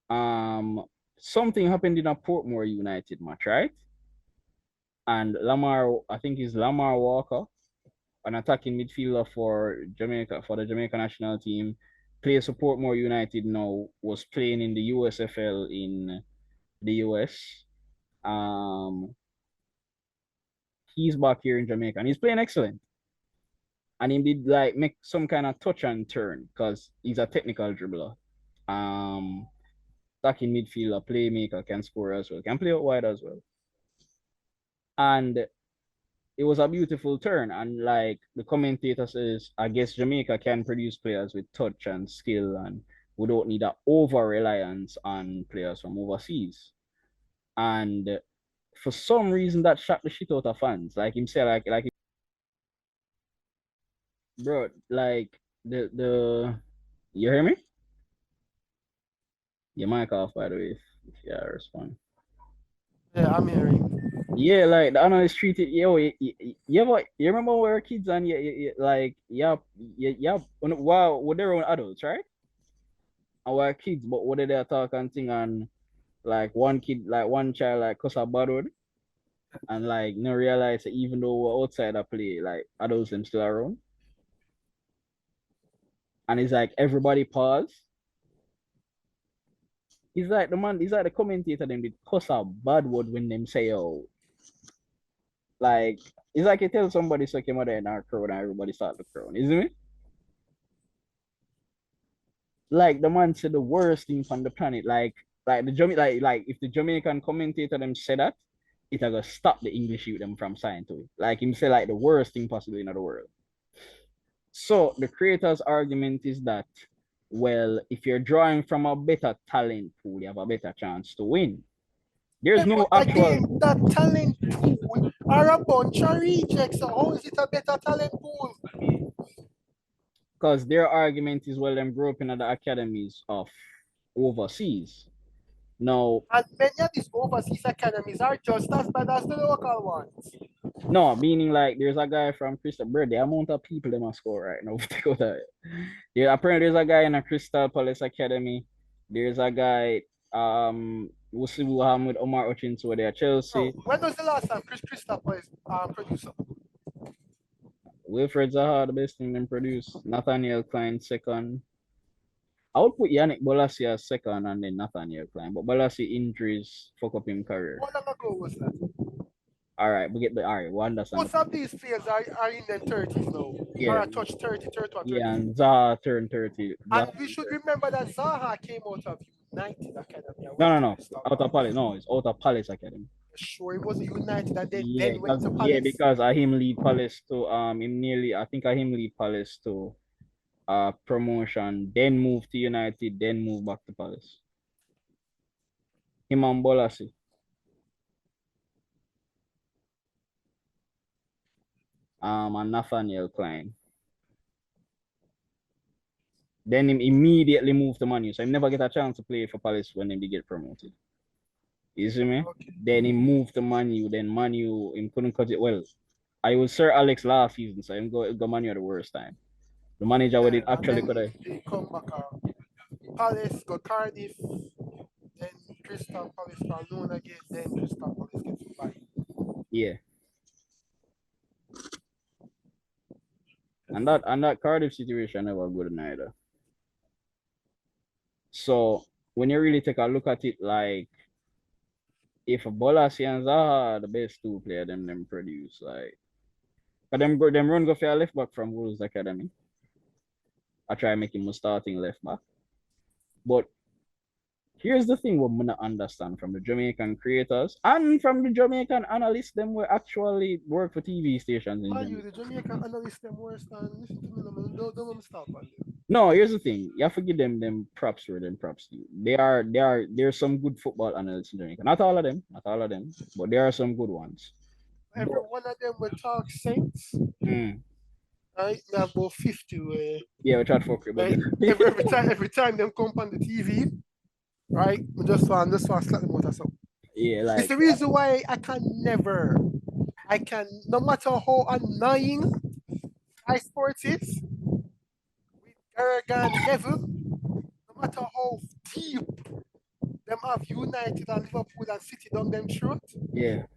talent. Something happened in a Portmore United match, right? And Lamar, I think it's Lamar Walker, an attacking midfielder for Jamaica, for the Jamaica national team, plays for Portmore United now, was playing in the USFL in the US. He's back here in Jamaica and he's playing excellent. And he did like make some kind of touch and turn because he's a technical dribbler. Attacking midfielder, playmaker, can score as well, can play out wide as well. And it was a beautiful turn. And like the commentator says, I guess Jamaica can produce players with touch and skill, and we don't need an over reliance on players from overseas. And for some reason, that shocked the shit out of fans. Like him say, like, bro, like you hear me? Your mic off, by the way, if you respond. Yeah, I'm hearing. Yeah, like the analyst treated you remember when we were kids and wow, well, they were adults, right? And we were kids, but what did they talk and thing and like one kid, like one child, like cuss a bad word, and like no realize that even though we're outside a play, like adults them still around, and it's like everybody pause. He's like the commentator them did cuss a bad word when them say, oh, like it's like you tell somebody suck your mother in our crowd and everybody start to crown, isn't it? Like the man said the worst thing on the planet. Like the like if the Jamaican commentator them said that, it gonna stop the English youth them from signing to it. Like him say like the worst thing possible in the world. So the creator's argument is that Well, if you're drawing from a better talent pool, you have a better chance to win. There's no actual. Again, that talent pool are a bunch of rejects. So how is it a better talent pool? Because their argument is, well, them grew up in the academies of overseas. Now, and many of these overseas academies are just as bad as the local ones. no, meaning like there's a guy from Crystal Bird, the amount of people they must score right now. Yeah, apparently there's a guy in a Crystal Palace Academy. There's a guy, we'll see what happened with Omar Ochins over there, Chelsea. Bro, when was the last time Crystal Palace producer? Wilfred Zaha, the best thing them produce. Nathaniel Klein second. I would put Yannick Bolasie as second and then Nathaniel Klein. But Bolasie injuries fuck up his career. How long ago was that? Alright, we get the alright, we understand. Most of these players are in their 30s now. Yeah. Or a touch 30, 31, 30. Yeah, and Zaha turned 30. And we should remember that Zaha came out of United Academy. No. Out of Palace. No, it's out of Palace Academy. Sure, it was United and then went to Palace. Yeah, because I him lead Palace to I him lead Palace to promotion, then move to United, then move back to Palace. Him and Bolasie. And Nathaniel Klein. Then him immediately moved to Man U. So he never get a chance to play for Palace when he get promoted. You see me? Okay. Then he moved to Man U. Then Man U, him couldn't cut it well. I was Sir Alex last season, so him go Man U at the worst time. The manager would actually could have. They come back Palace go Cardiff, then Crystal Palace go known again, then Crystal Palace gets fired. Yeah. And that Cardiff situation never good neither. So when you really take a look at it, like if Bolasie and Zaha are the best two players them produce, like but them run go for a left back from Wolves Academy. I try making him a starting left back. But here's the thing what I'm gonna understand from the Jamaican creators and from the Jamaican analysts, them will actually work for TV stations in Jamaica. The Jamaican analysts them worse than listen to me, don't stop on them. No, here's the thing. You have to give them props where them props do. There's some good football analysts in Jamaica. Not all of them, but there are some good ones. Every one of them will talk sense. Right? We have about 50 yeah, we try to fuck it, but every time them come on the TV, right? We just want to slap them out or something. Yeah, like it's the reason why I can, no matter how annoying Sky Sports is, with Aragon level, no matter how deep them have United and Liverpool and City down them throat. Yeah.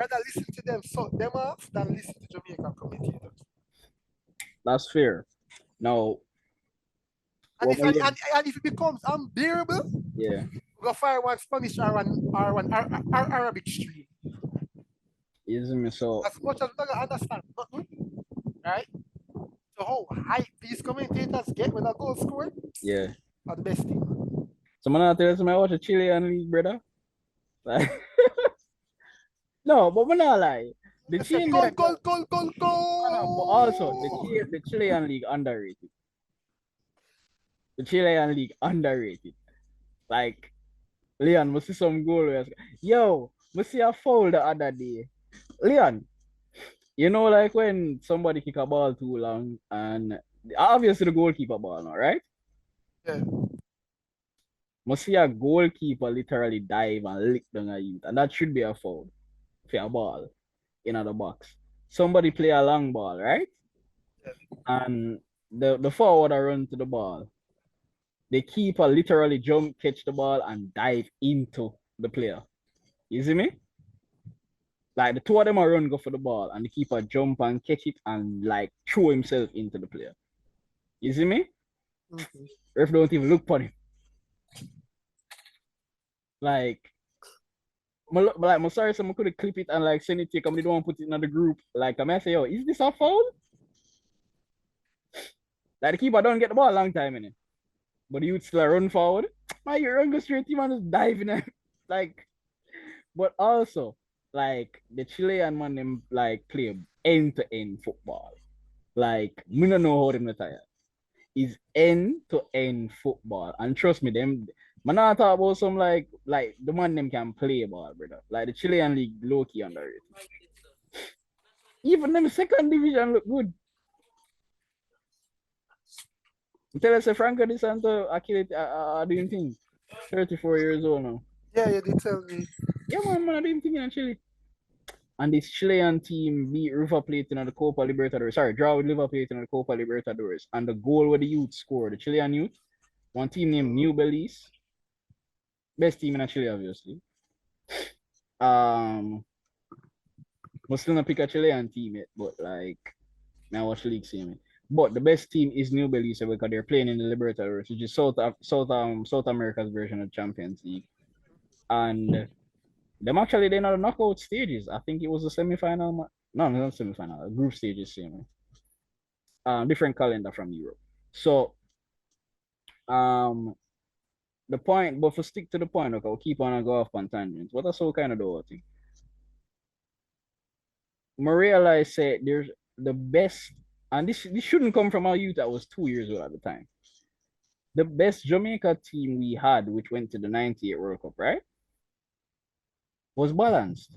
Rather listen to them sort them off than listen to Jamaican commentators. That's fair. Now, and if it becomes unbearable, yeah, we'll fire one Spanish or one Arabic stream. Isn't me so? As much as we don't understand nothing, right? So how hype these commentators get when a goal scored? Yeah, are the best thing. Someone out there I watch a Chilean league, brother. Like, no, but we're not lie. The Chilean goal. But also the Chilean league underrated. The Chilean league underrated. Like, Leon, we see some goal. Yo, we see a foul the other day. Leon, you know, like when somebody kick a ball too long and obviously the goalkeeper ball now, right? Yeah. Must see a goalkeeper literally dive and lick down a youth, and that should be a foul for a ball in the box. Somebody play a long ball, right? Yeah. And the forward run to the ball. The keeper literally jump, catch the ball, and dive into the player. You see me? Like the two of them are run go for the ball, and the keeper jump and catch it and like throw himself into the player. You see me? Mm-hmm. Ref don't even look for him. Like, I'm sorry, someone could have clip it and like send it to you. Come, they don't want to put it in the group. Like, I say, yo, is this a foul? Like the keeper don't get the ball a long time in it, but the youth still run forward. My you run go straight team and just dive in it. Like, but also like the Chilean man them like play end-to-end football. Like, me don't know how them retire. is end to end football. And trust me, them man not talk about some like the man them can play ball, brother. Like the Chilean league low key underrated. Even them second division look good. Tell us Franco Di Santo Akile doing thing. 34 years old now. Yeah, you did tell me. Yeah man, I doing thing in Chile. And this Chilean team beat River Plate in the Copa Libertadores. Sorry, draw with River Plate in the Copa Libertadores. And the goal where the youth scored, the Chilean youth, one team named Mm-hmm. New Belize. Best team in Chile, obviously. Um, but still not pick a Chilean team yet, but like now watch the league see me. But the best team is New Belize because they're playing in the Libertadores, which is South America's version of Champions League. And them actually they're not the knockout stages. I think it was a semi-final. No, not semi-final. Group stages same. Different calendar from Europe. So um the point, but for stick to the point, okay, I'll keep on and go off on tangents. What I so kind of do thing. Maria said there's the best, and this shouldn't come from our youth that was 2 years old at the time. The best Jamaica team we had, which went to the 98 World Cup, right? Was balanced.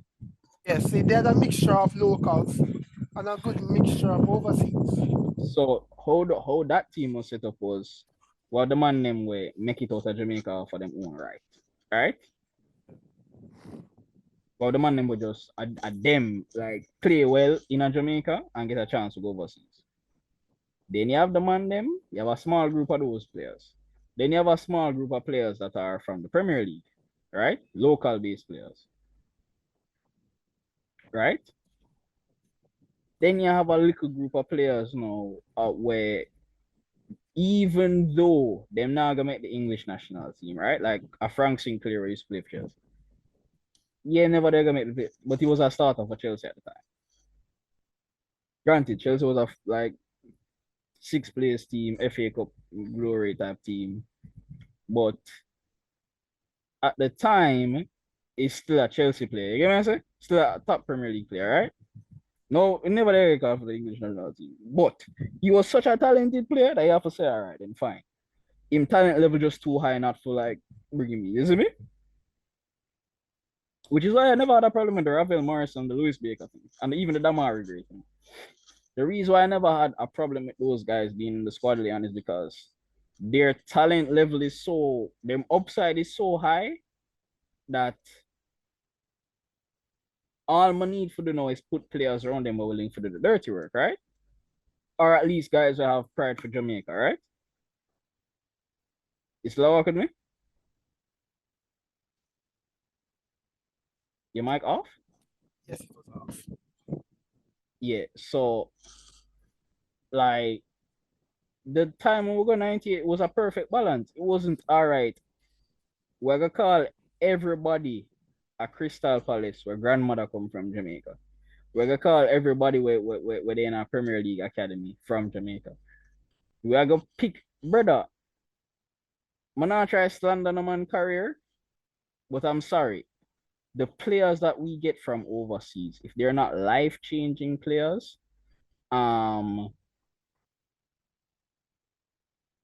Yes, see, they had a mixture of locals and a good mixture of overseas. So how that team was set up was well the man them way make it out of Jamaica for them own right. Right? Well the man them would just at them like play well in a Jamaica and get a chance to go overseas. Then you have the man them, you have a small group of those players. Then you have a small group of players that are from the Premier League, right? Local based players. Right? Then you have a little group of players now where even though them not gonna make the English national team, right? Like a Frank Sinclair used to play for Chelsea. Yeah, never they're gonna make the but he was a starter for Chelsea at the time. Granted, Chelsea was a like sixth place team, FA Cup glory type team, but at the time, he's still a Chelsea player. You get what I'm saying? Still a top Premier League player, right? No, he never did call for the English national team. But he was such a talented player that you have to say, all right, then fine. Him talent level just too high not for like bringing me. You see me? Which is why I never had a problem with the Rafael Morrison, the Lewis Baker thing, and even the Damari Gray thing. The reason why I never had a problem with those guys being in the squad Leon is because their talent level is so, their upside is so high that all I need for the know is put players around them who are willing to do the dirty work, right? Or at least guys who have pride for Jamaica, right? It's lower with me. Your mic off? Yes, it was off. Yeah. So like the time when we got 98 was a perfect balance. It wasn't all right. We're gonna call everybody a Crystal Palace where grandmother come from Jamaica. We're gonna call everybody where they in our Premier League academy from Jamaica. We're gonna pick brother. I'm not try to slander no man career, but I'm sorry. The players that we get from overseas, if they're not life-changing players, um,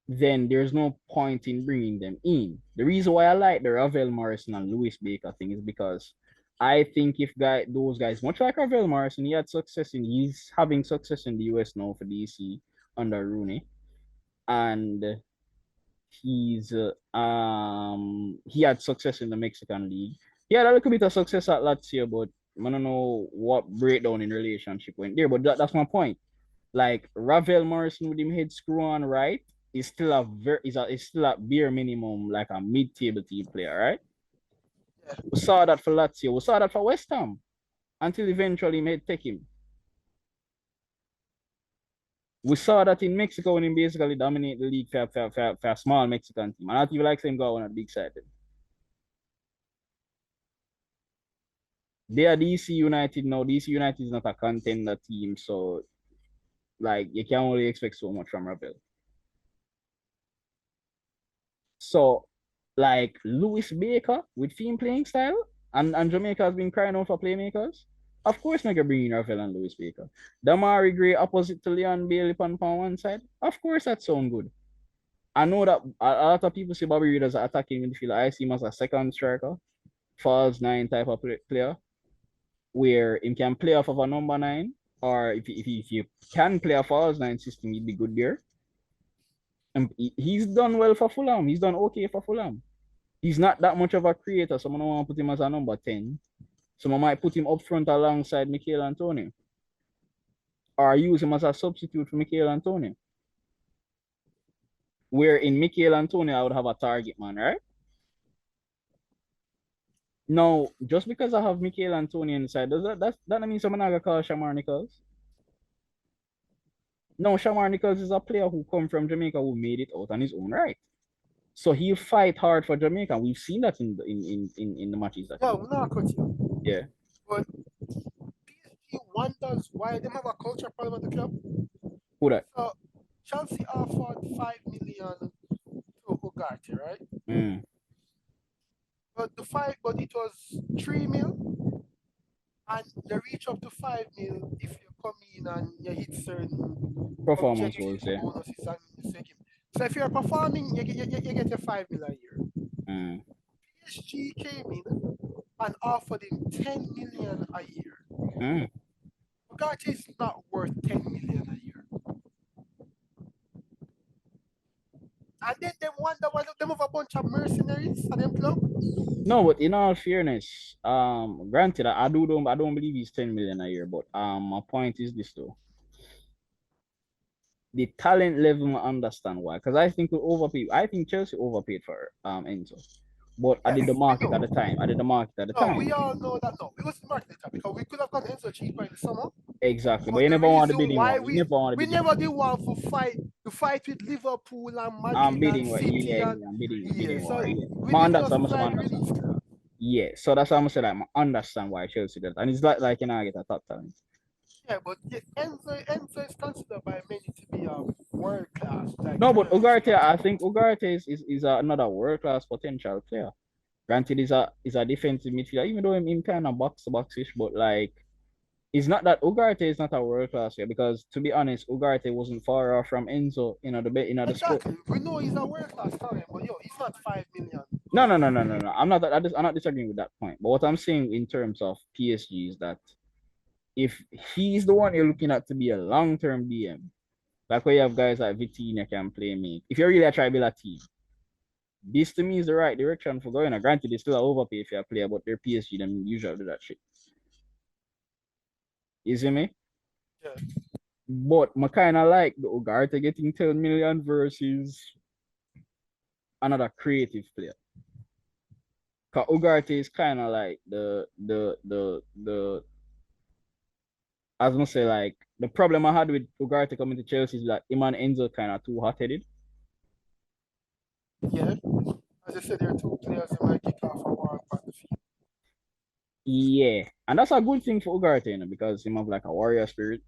then there's no point in bringing them in. The reason why I like the Ravel Morrison and Lewis Baker thing is because I think if those guys, much like Ravel Morrison, he's having success in the US now for DC under Rooney, and he had success in the Mexican league. He had a little bit of success at Lazio, but I don't know what breakdown in relationship went there. But that's my point. Like Ravel Morrison with him head screw on right is still is still a bare minimum like a mid-table team player, right? Yeah. We saw that for Lazio, we saw that for West Ham until eventually he made take him. We saw that in Mexico when he basically dominated the league for a small Mexican team. And not even like him go on a big side. They are DC United now. DC United is not a contender team, so like you can only expect so much from Rebel. So like Lewis Baker with team playing style, and Jamaica has been crying out for playmakers. Of course, make a bring in Rafael and Lewis Baker. Damari Gray opposite to Leon Bailey on one side. Of course, that sound good. I know that a lot of people see Bobby Reed as an attacking midfielder. I see him as a second striker, false nine type of player, where he can play off of a number nine, or if you can play a false nine system, he'd be good there. And he's done well for Fulham. He's done okay for Fulham. He's not that much of a creator, so I don't want to put him as a number 10. So I might put him up front alongside Michael Antonio. Or use him as a substitute for Michael Antonio. Where in Michael Antonio, I would have a target man, right? Now, just because I have Michael Antonio inside, does that mean someone not gonna call Shamar Nichols? No, Shamar Nichols is a player who come from Jamaica who made it out on his own right. So he'll fight hard for Jamaica. We've seen that in the matches that. No, not cut you. Yeah. But PSG wonders why they have a culture problem at the club. Who that? So Chelsea offered 5 million to Ugarte, right? Mm. But it was 3 mil, and they reach up to 5 mil if you come in and you hit certain Performance goals, yeah. bonuses and you take him. So if you're performing, you get your 5 mil a year. Mm. PSG came in and offered him 10 million a year. Mm. Ugarte is not worth 10 million a year. And then they wonder why they have a bunch of mercenaries at them club. No, but in all fairness, granted, I don't believe he's 10 million a year, but my point is this though. The talent level, I understand why. Because I think we overpaid. I think Chelsea overpaid for Enzo. But I did the market at the time. We all know that no. It was the market at the time because we could have got Enzo cheaper in the summer. Exactly. But you never want to bid him. We never did want to fight with Liverpool and Madrid and City. I'm bidding. So yeah, so that's how I'm saying. I understand why Chelsea did, and it's like you know, I get a top talent. Yeah, but Enzo is considered by many to be a world class. No, but Ugarte, I think Ugarte is another world class potential player. Granted, is a defensive midfielder, even though him kind of box to boxish, but like it's not that Ugarte is not a world class player because to be honest, Ugarte wasn't far off from Enzo in the sport. We know he's a world class talent, but he's not 5 million. No. I'm not disagreeing with that point. But what I'm saying in terms of PSG is that if he's the one you're looking at to be a long-term DM, like where you have guys like Vitinha can play me. If you're really trying to build a team, this to me is the right direction for going. Granted, they still overpay if you're a player, but they're PSG, them usually do that shit. You see me? Yeah. But I kind of like the Ugarte getting 10 million versus another creative player. Cause Ugarte is kind of like the I was gonna say like the problem I had with Ugarte coming to Chelsea is that him and Enzo kind of too hot-headed. Yeah, as I said, there are two players who might kick off a war on the field. Yeah, and that's a good thing for Ugarte, you know, because he have like a warrior spirit.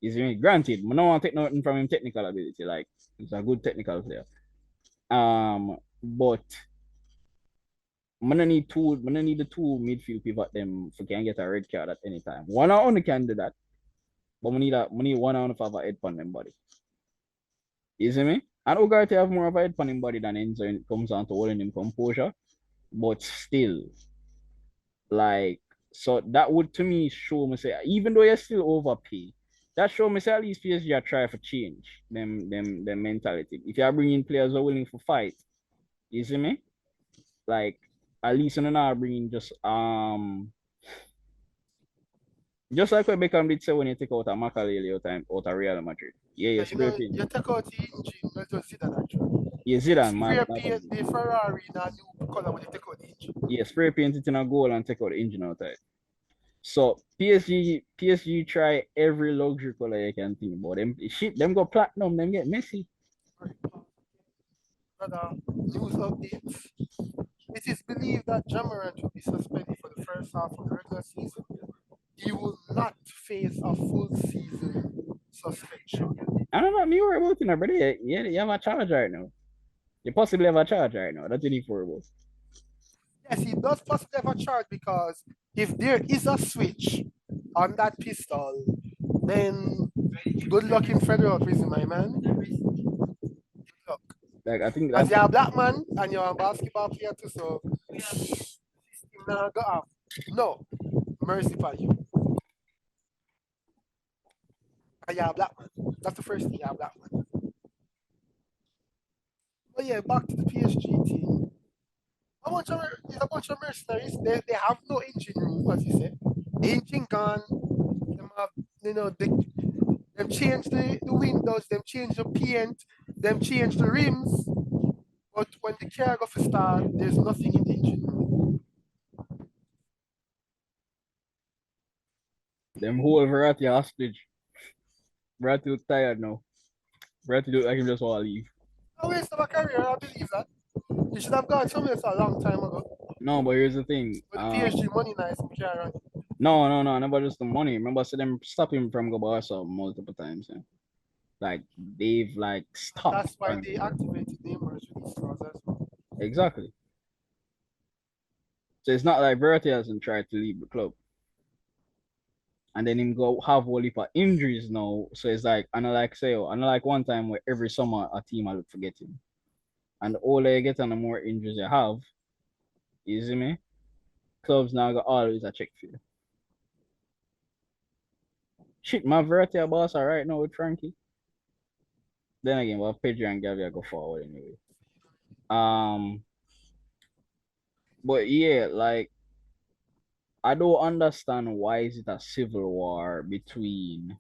Is granted, I don't want to take nothing from him technical ability. Like he's a good technical player. But I need the two midfield pivot them so can get a red card at any time. One only can do that. But we need one on have a head on them body. You see me? And Ugarte have more of a head on him body than Enzo when it comes down to holding him composure. But still, like, so that would to me show me say, even though you're still overpay, that show me say at least PSG are trying to change them mentality. If you are bringing players who are willing to fight, you see me? Like, at least you're not bringing just like what Beckham did say when you take out a Makalele out of Real Madrid. Yeah, you take out the engine, not just Zidane actually. Yeah, Zidane, man. Spray paint the Ferrari in a new color when you take out the engine. Yeah, spray paint it in a goal and take out the engine out of it. So PSG try every luxury color you can think about. Them go platinum, them get messy. News updates. It is believed that Jamaica will be suspended for the first half of the regular season. He will not face a full season suspension. I don't know, me worry about it, brother. Yeah, you have a charge right now. You possibly have a charge right now. That's what you worry about. Yes, he does possibly have a charge because if there is a switch on that pistol, then good luck in federal prison, my man. Good luck. Like I think As that you're a black man and you're a basketball player too, so you not go off. No, mercy for you. And you're a black man. That's the first thing, you're a black man. But yeah, back to the PSG team. It's a bunch of mercenaries. They have no engine room, as you said. Engine gone. Them have, them change the windows, them change the paint, them change the rims. But when the car go for start, there's nothing in the engine room. them whole Verratti hostage. Verratti look tired now. Verratti look like him just want to leave. A waste of a career, I believe that. He should have gone somewhere a long time ago. No, but here's the thing. But the PSG money nice, we can't run. No, never just the money. Remember, I said them stop him from go Barca multiple times. Yeah. Like they've like stopped. That's why they activated Neymar's release clause as well. Exactly. So it's not like Verratti hasn't tried to leave the club. And then him go have whole heap of injuries now. So it's like, and I like one time where every summer a team I look forget him. And the older you get and the more injuries you have, you see me? Clubs now got always a check for you. Shit, my Verratti a boss right now with Frankie. Then again, well, Pedro and Gavi go forward anyway. But yeah, like I don't understand why is it a civil war between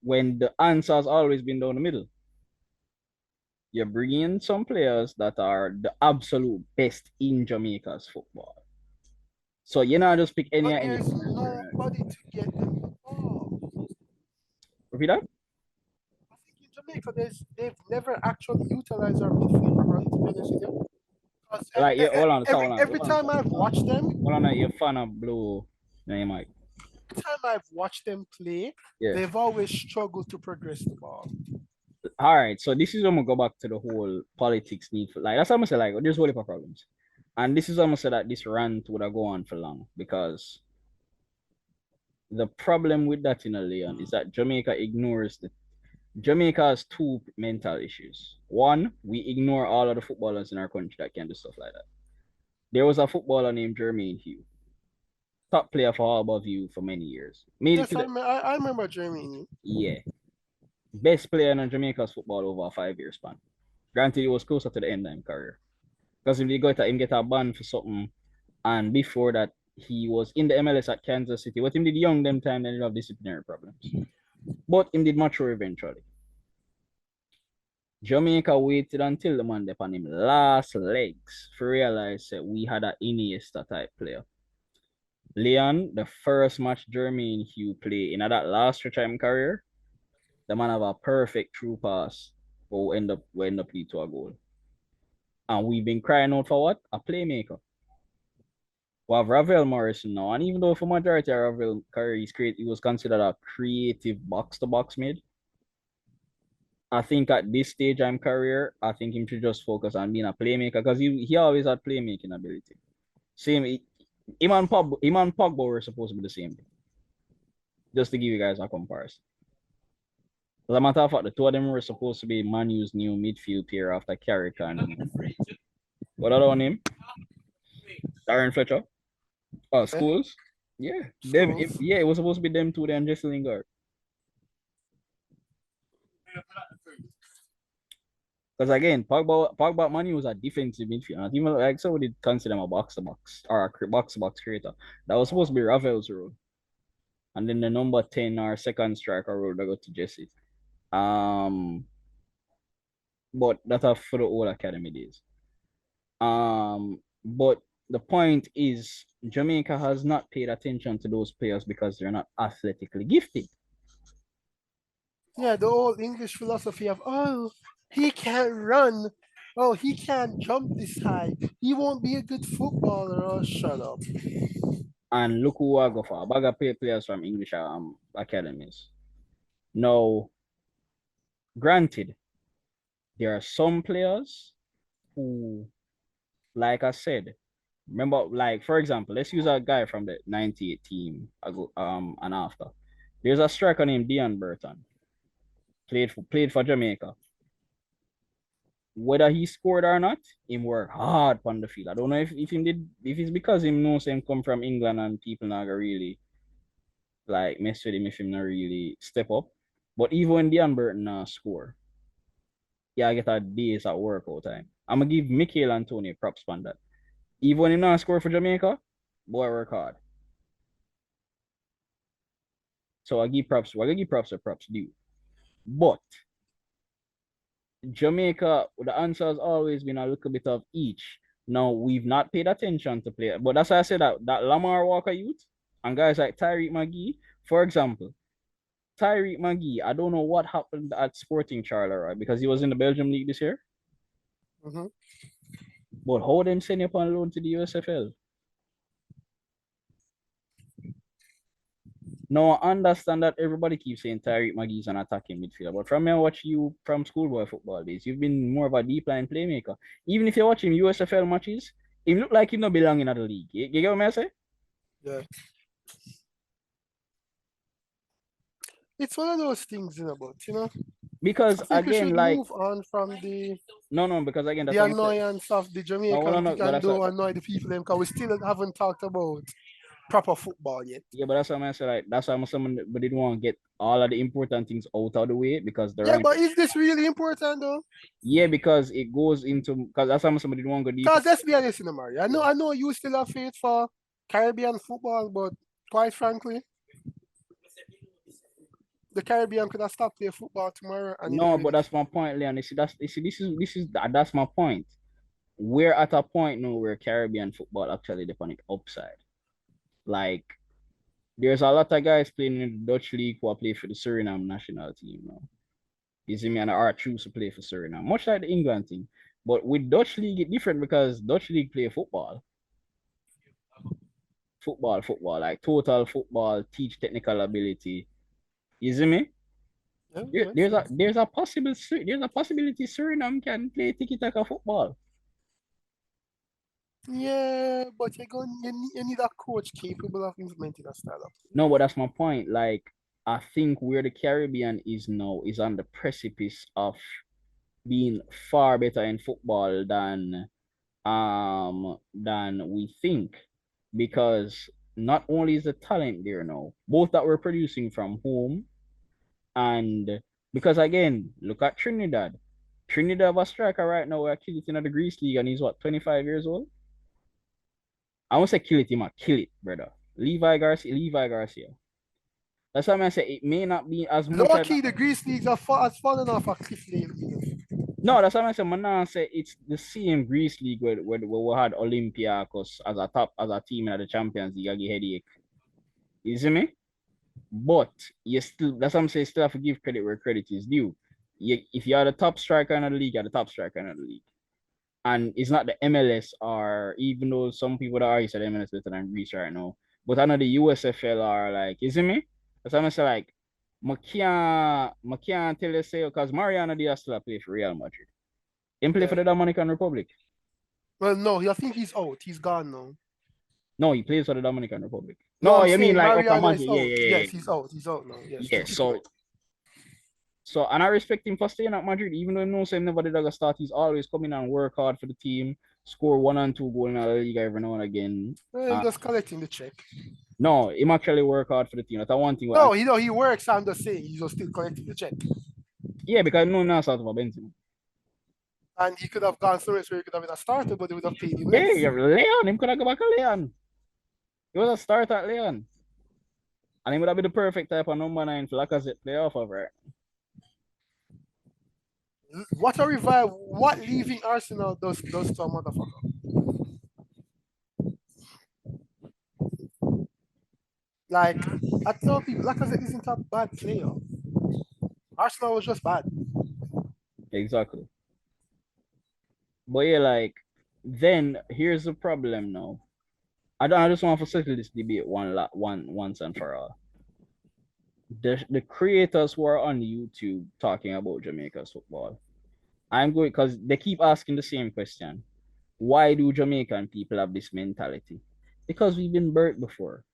when the answer has always been down the middle. You're bringing some players that are the absolute best in Jamaica's football. So you not just pick any. But there's nobody to get them involved. Repeat that? I think in Jamaica, they've never actually utilized our midfield properly, to be honest with you. Like, yeah, hold on, Every time I've watched them, hold on, you're fan of Blue. No, you might. Every time I've watched them play, Yeah. they've always struggled to progress the ball. All right, so this is when we go back to the whole politics need for like that's how I say like there's whole heap of problems, and this is almost that this rant would have go on for long because the problem with that in a Leon is that Jamaica has two mental issues. One, we ignore all of the footballers in our country that can do stuff like that. There was a footballer named Jermaine Hugh, top player for all above you for many years. Yes, I remember Jermaine. Yeah. Best player in Jamaica's football over a 5-year span. Granted, he was closer to the end of his career. Because if he got him get a ban for something, and before that, he was in the MLS at Kansas City. What him did young them time, then he have disciplinary problems. But him did mature eventually. Jamaica waited until the man upon him last legs to realize that we had an Iniesta type player. Leon, the first match Jermaine Hugh play in that last stretch of his career, the man have a perfect through pass, but will end up lead to a goal. And we've been crying out for what? A playmaker. We have Ravel Morrison now, and even though for majority of Ravel career he was considered a creative box-to-box mid, I think at this stage of his career, I think him should just focus on being a playmaker because he always had playmaking ability. Him and Pogba were supposed to be the same thing. Just to give you guys a comparison. As a matter of fact, the two of them were supposed to be Man U's new midfield pair after Carrick and what other name? Darren Fletcher. Schools. Yeah. It was supposed to be them two and Jesse Lingard. Because again, Pogba Man U was a defensive midfield. Not even like so we did consider him a box to box or a box to box creator. That was supposed to be Ravel's role. And then the number 10 or second striker role that got to Jesse. But that's for the old academy days. But the point is Jamaica has not paid attention to those players because they're not athletically gifted. Yeah, the old English philosophy of he can't run, he can't jump this high, he won't be a good footballer. Oh, shut up. And look who I go for. A bag of players from English academies. Now, granted, there are some players who, like I said, remember, like for example, let's use a guy from the '98 team and after. There's a striker named Dion Burton. Played for Jamaica. whether he scored or not, him work hard on the field. I don't know if him did if it's because him knows him come from England and people not gonna really like mess with him if him not really step up. But even when Dean Burton score, yeah, I get a days at work all time. I'm gonna give Mikel Antonio props on that. Even when he not score for Jamaica, boy work hard. So I give props. I give props or props due. But Jamaica, the answer has always been a little bit of each. Now we've not paid attention to play, but that's why I said that Lamar Walker youth and guys like Tyreek McGee, for example, Tyreek McGee, I don't know what happened at Sporting Charleroi because he was in the Belgium league this year. Mm-hmm. But how them send you on loan to the USFL? No, I understand that everybody keeps saying Tyreek McGee is an attacking midfielder, but from me, I watch you from schoolboy football days. You've been more of a deep line playmaker. Even if you're watching USFL matches, it look like you not belong in the league. You get what I say? Yeah. It's one of those things, Because I think we again, should like move on from no, because again, that's the what I'm saying. annoyance of the No, Jamaican no, thing but and do annoy the people them because we still haven't talked about proper football yet. yeah, but that's what I'm saying. Like that's why I'm someone, but didn't want to get all of the important things out of the way because the Yeah, rank. but is this really important though? Yeah, because it goes into because that's why somebody didn't want to go deep. Because let's be honest, Mario. I know you still have faith for Caribbean football, but quite frankly, the Caribbean could have stopped playing football tomorrow and No, but really. that's my point, Leon. You see, that's my point. We're at a point now where Caribbean football actually depend on the upside. Like there's a lot of guys playing in the Dutch league who are play for the Suriname national team now. You see me and are choose to play for Suriname, much like the England thing. But with Dutch league, it's different because Dutch league play football. Football, like total football, teach technical ability. You see me? Yeah, There, makes there's a sense. there's a possible there's a possibility Suriname can play tiki taka football. Yeah, but you need a coach capable of implementing a style of play. No, but that's my point. Like I think where the Caribbean is now is on the precipice of being far better in football than we think because not only is the talent there now, both that we're producing from home and because again, look at Trinidad. Trinidad have a striker right now where kill it in the Greece League and he's what 25 years old. I won't say kill it, he might kill it, brother. Levi Garcia. That's why I say it may not be as much Low as key, the Greece leagues has fallen off a cliff lately. no, that's why I say man now say it's the same Greece league where we had Olympiacos as a team in the Champions League, I get headache. You see me? But you still that's what I'm saying, still have to give credit where credit is due. If you're the top striker in the league, you're the top striker in the league. And it's not the MLS or even though some people that are said MLS better than Greece right now. But I know the USFL are like, you see me? That's what I'm saying like I can't tell you say because Mariano Diaz still play for Real Madrid. He play for Yeah. the Dominican Republic. Well, no, I think he's out. He's gone now. No, he plays for the Dominican Republic. No, No, I'm you mean saying like Upper Mariano is Mountain? Yeah, out. yeah, yeah, Yes, yeah. he's out. He's out now. Yes, Yeah, they kick him so out. so and I respect him for staying at Madrid, even though he knows him never did like a start. He's always coming and work hard for the team, score 1 and 2 goals in the league every now and again. Well, he's just collecting the check. No, him actually work hard for the team. That's one thing. No, he works. I'm just saying he's just still collecting the check. Yeah, because I know now sort of a Benzema. And he could have gone somewhere where he could have been a starter, but they would have paid him Yeah, less. yeah, Leon, him could have go back to Leon. He was a starter at Leon. And he would have been the perfect type of number 9 for Lacazette play off of, right? What a revive! What leaving Arsenal does to a motherfucker? Like I tell people, Lacazette isn't a bad player. Arsenal was just bad. Exactly. But yeah, like, then here's the problem now. I just want to settle this debate once and for all. The creators who are on YouTube talking about Jamaica's football. I'm going because they keep asking the same question. Why do Jamaican people have this mentality? Because we've been burnt before.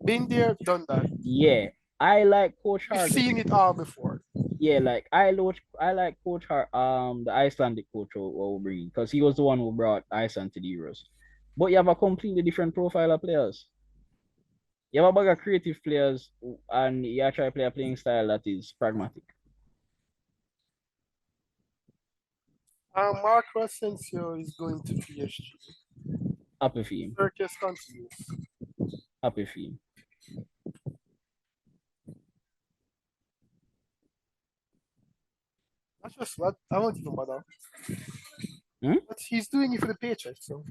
Been there, done that. Yeah. I like Coach We've Harvey. seen it all before. Yeah, like I like Coach the Icelandic coach who bring because he was the one who brought Iceland to the Euros. But you have a completely different profile of players. You have a bag of creative players and you try to play a playing style that is pragmatic. Marco Asensio is going to PSG. Happy for him. Circus continues. Happy for him. That's just what I won't even bother. Hmm? But he's doing it for the paycheck, so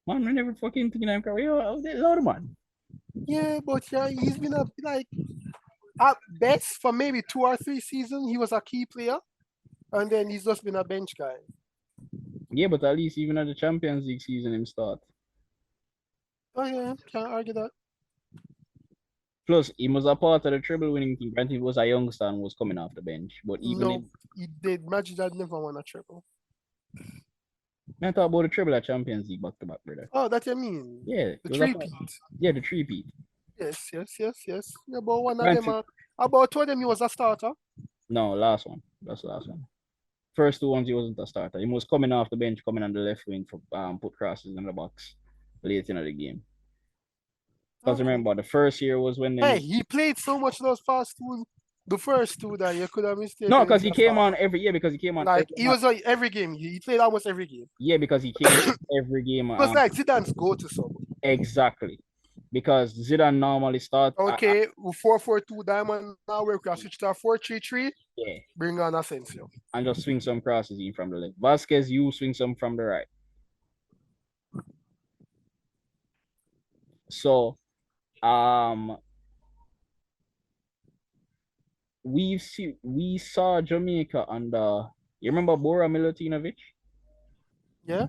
Man, I never fucking thinking I'm career. Lord man. yeah, but yeah, he's been a like at best for maybe 2 or 3 seasons, he was a key player, and then he's just been a bench guy. Yeah, but at least even at the Champions League season him start. Oh yeah, can't argue that. Plus, he was a part of the treble winning team. Granted, he was a youngster and was coming off the bench. But even if No, he did. Magic had never won a triple. I talk about the treble at Champions League back to back, brother. Oh, that you mean? Yeah, The it was a part. three-peat. Yeah, the three-peat. Yes, yes, yes, yes. About one of them. Granted, About two of them, he was a starter. no, last one. That's the last one. First two ones he wasn't a starter. He was coming off the bench, coming on the left wing for put crosses in the box late in the game. Because Okay. remember, the first year was when Hey, them. he played so much those past two, the first two that you could have No, mistaken him because for he a came on starter. every year. Because he came on Like every he match. was like every game. He played almost every game. Yeah, because he came on every game. It was like Zidane's go-to sub. Exactly. Because Zidane normally start. Okay, 4-4-2 diamond now we can switch to a 4-3-3. Yeah, Bring on Asensio. and just swing some crosses in from the left. Vasquez, you swing some from the right. So, um, we saw Jamaica under. You remember Bora Milutinovic? Yeah.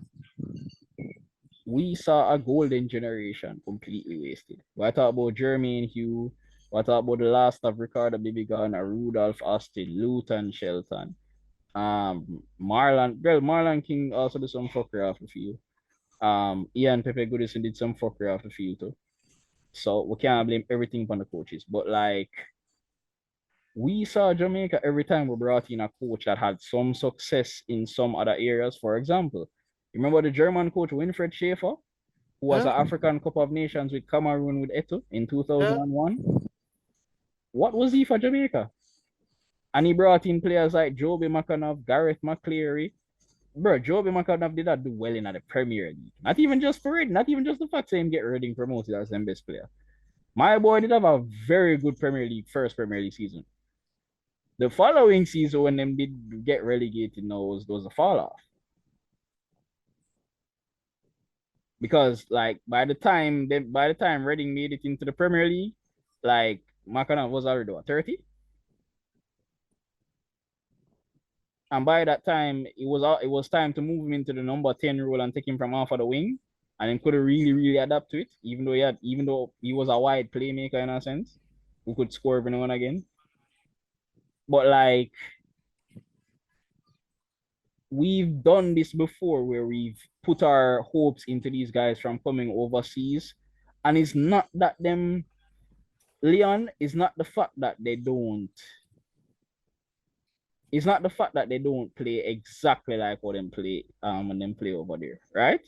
We saw a golden generation completely wasted. What talk about Jermaine Hugh? What talk about the last of Ricardo Bibigan, Rudolph Austin, Luton Shelton, Marlon King also did some fuckery off the field. Ian Pepe Goodison did some fuckery off the field too. So we can't blame everything on the coaches. But like we saw Jamaica every time we brought in a coach that had some success in some other areas. For example, remember the German coach Winfried Schaefer, who was Yeah. an African Cup of Nations with Cameroon with Eto in Yeah. 2001? What was he for Jamaica? And he brought in players like Joby McAnuff, Gareth McCleary. Bro, Joby McAnuff did not do well in the Premier League. Not even just for it, not even just the fact that him get Reading promoted as the best player. My boy did have a very good first Premier League season. The following season, when them did get relegated, no, was a fall off. Because like by the time Reading made it into the Premier League, like McAnuff was already what, 30? And by that time, it was time to move him into the number 10 role and take him from off of the wing. And he couldn't really adapt to it, even though he was a wide playmaker in a sense, who could score every now and again. But like we've done this before where we've put our hopes into these guys from coming overseas. And it's not that them Leon is not the fact that they don't. It's not the fact that they don't play exactly like what them play when them play over there, right?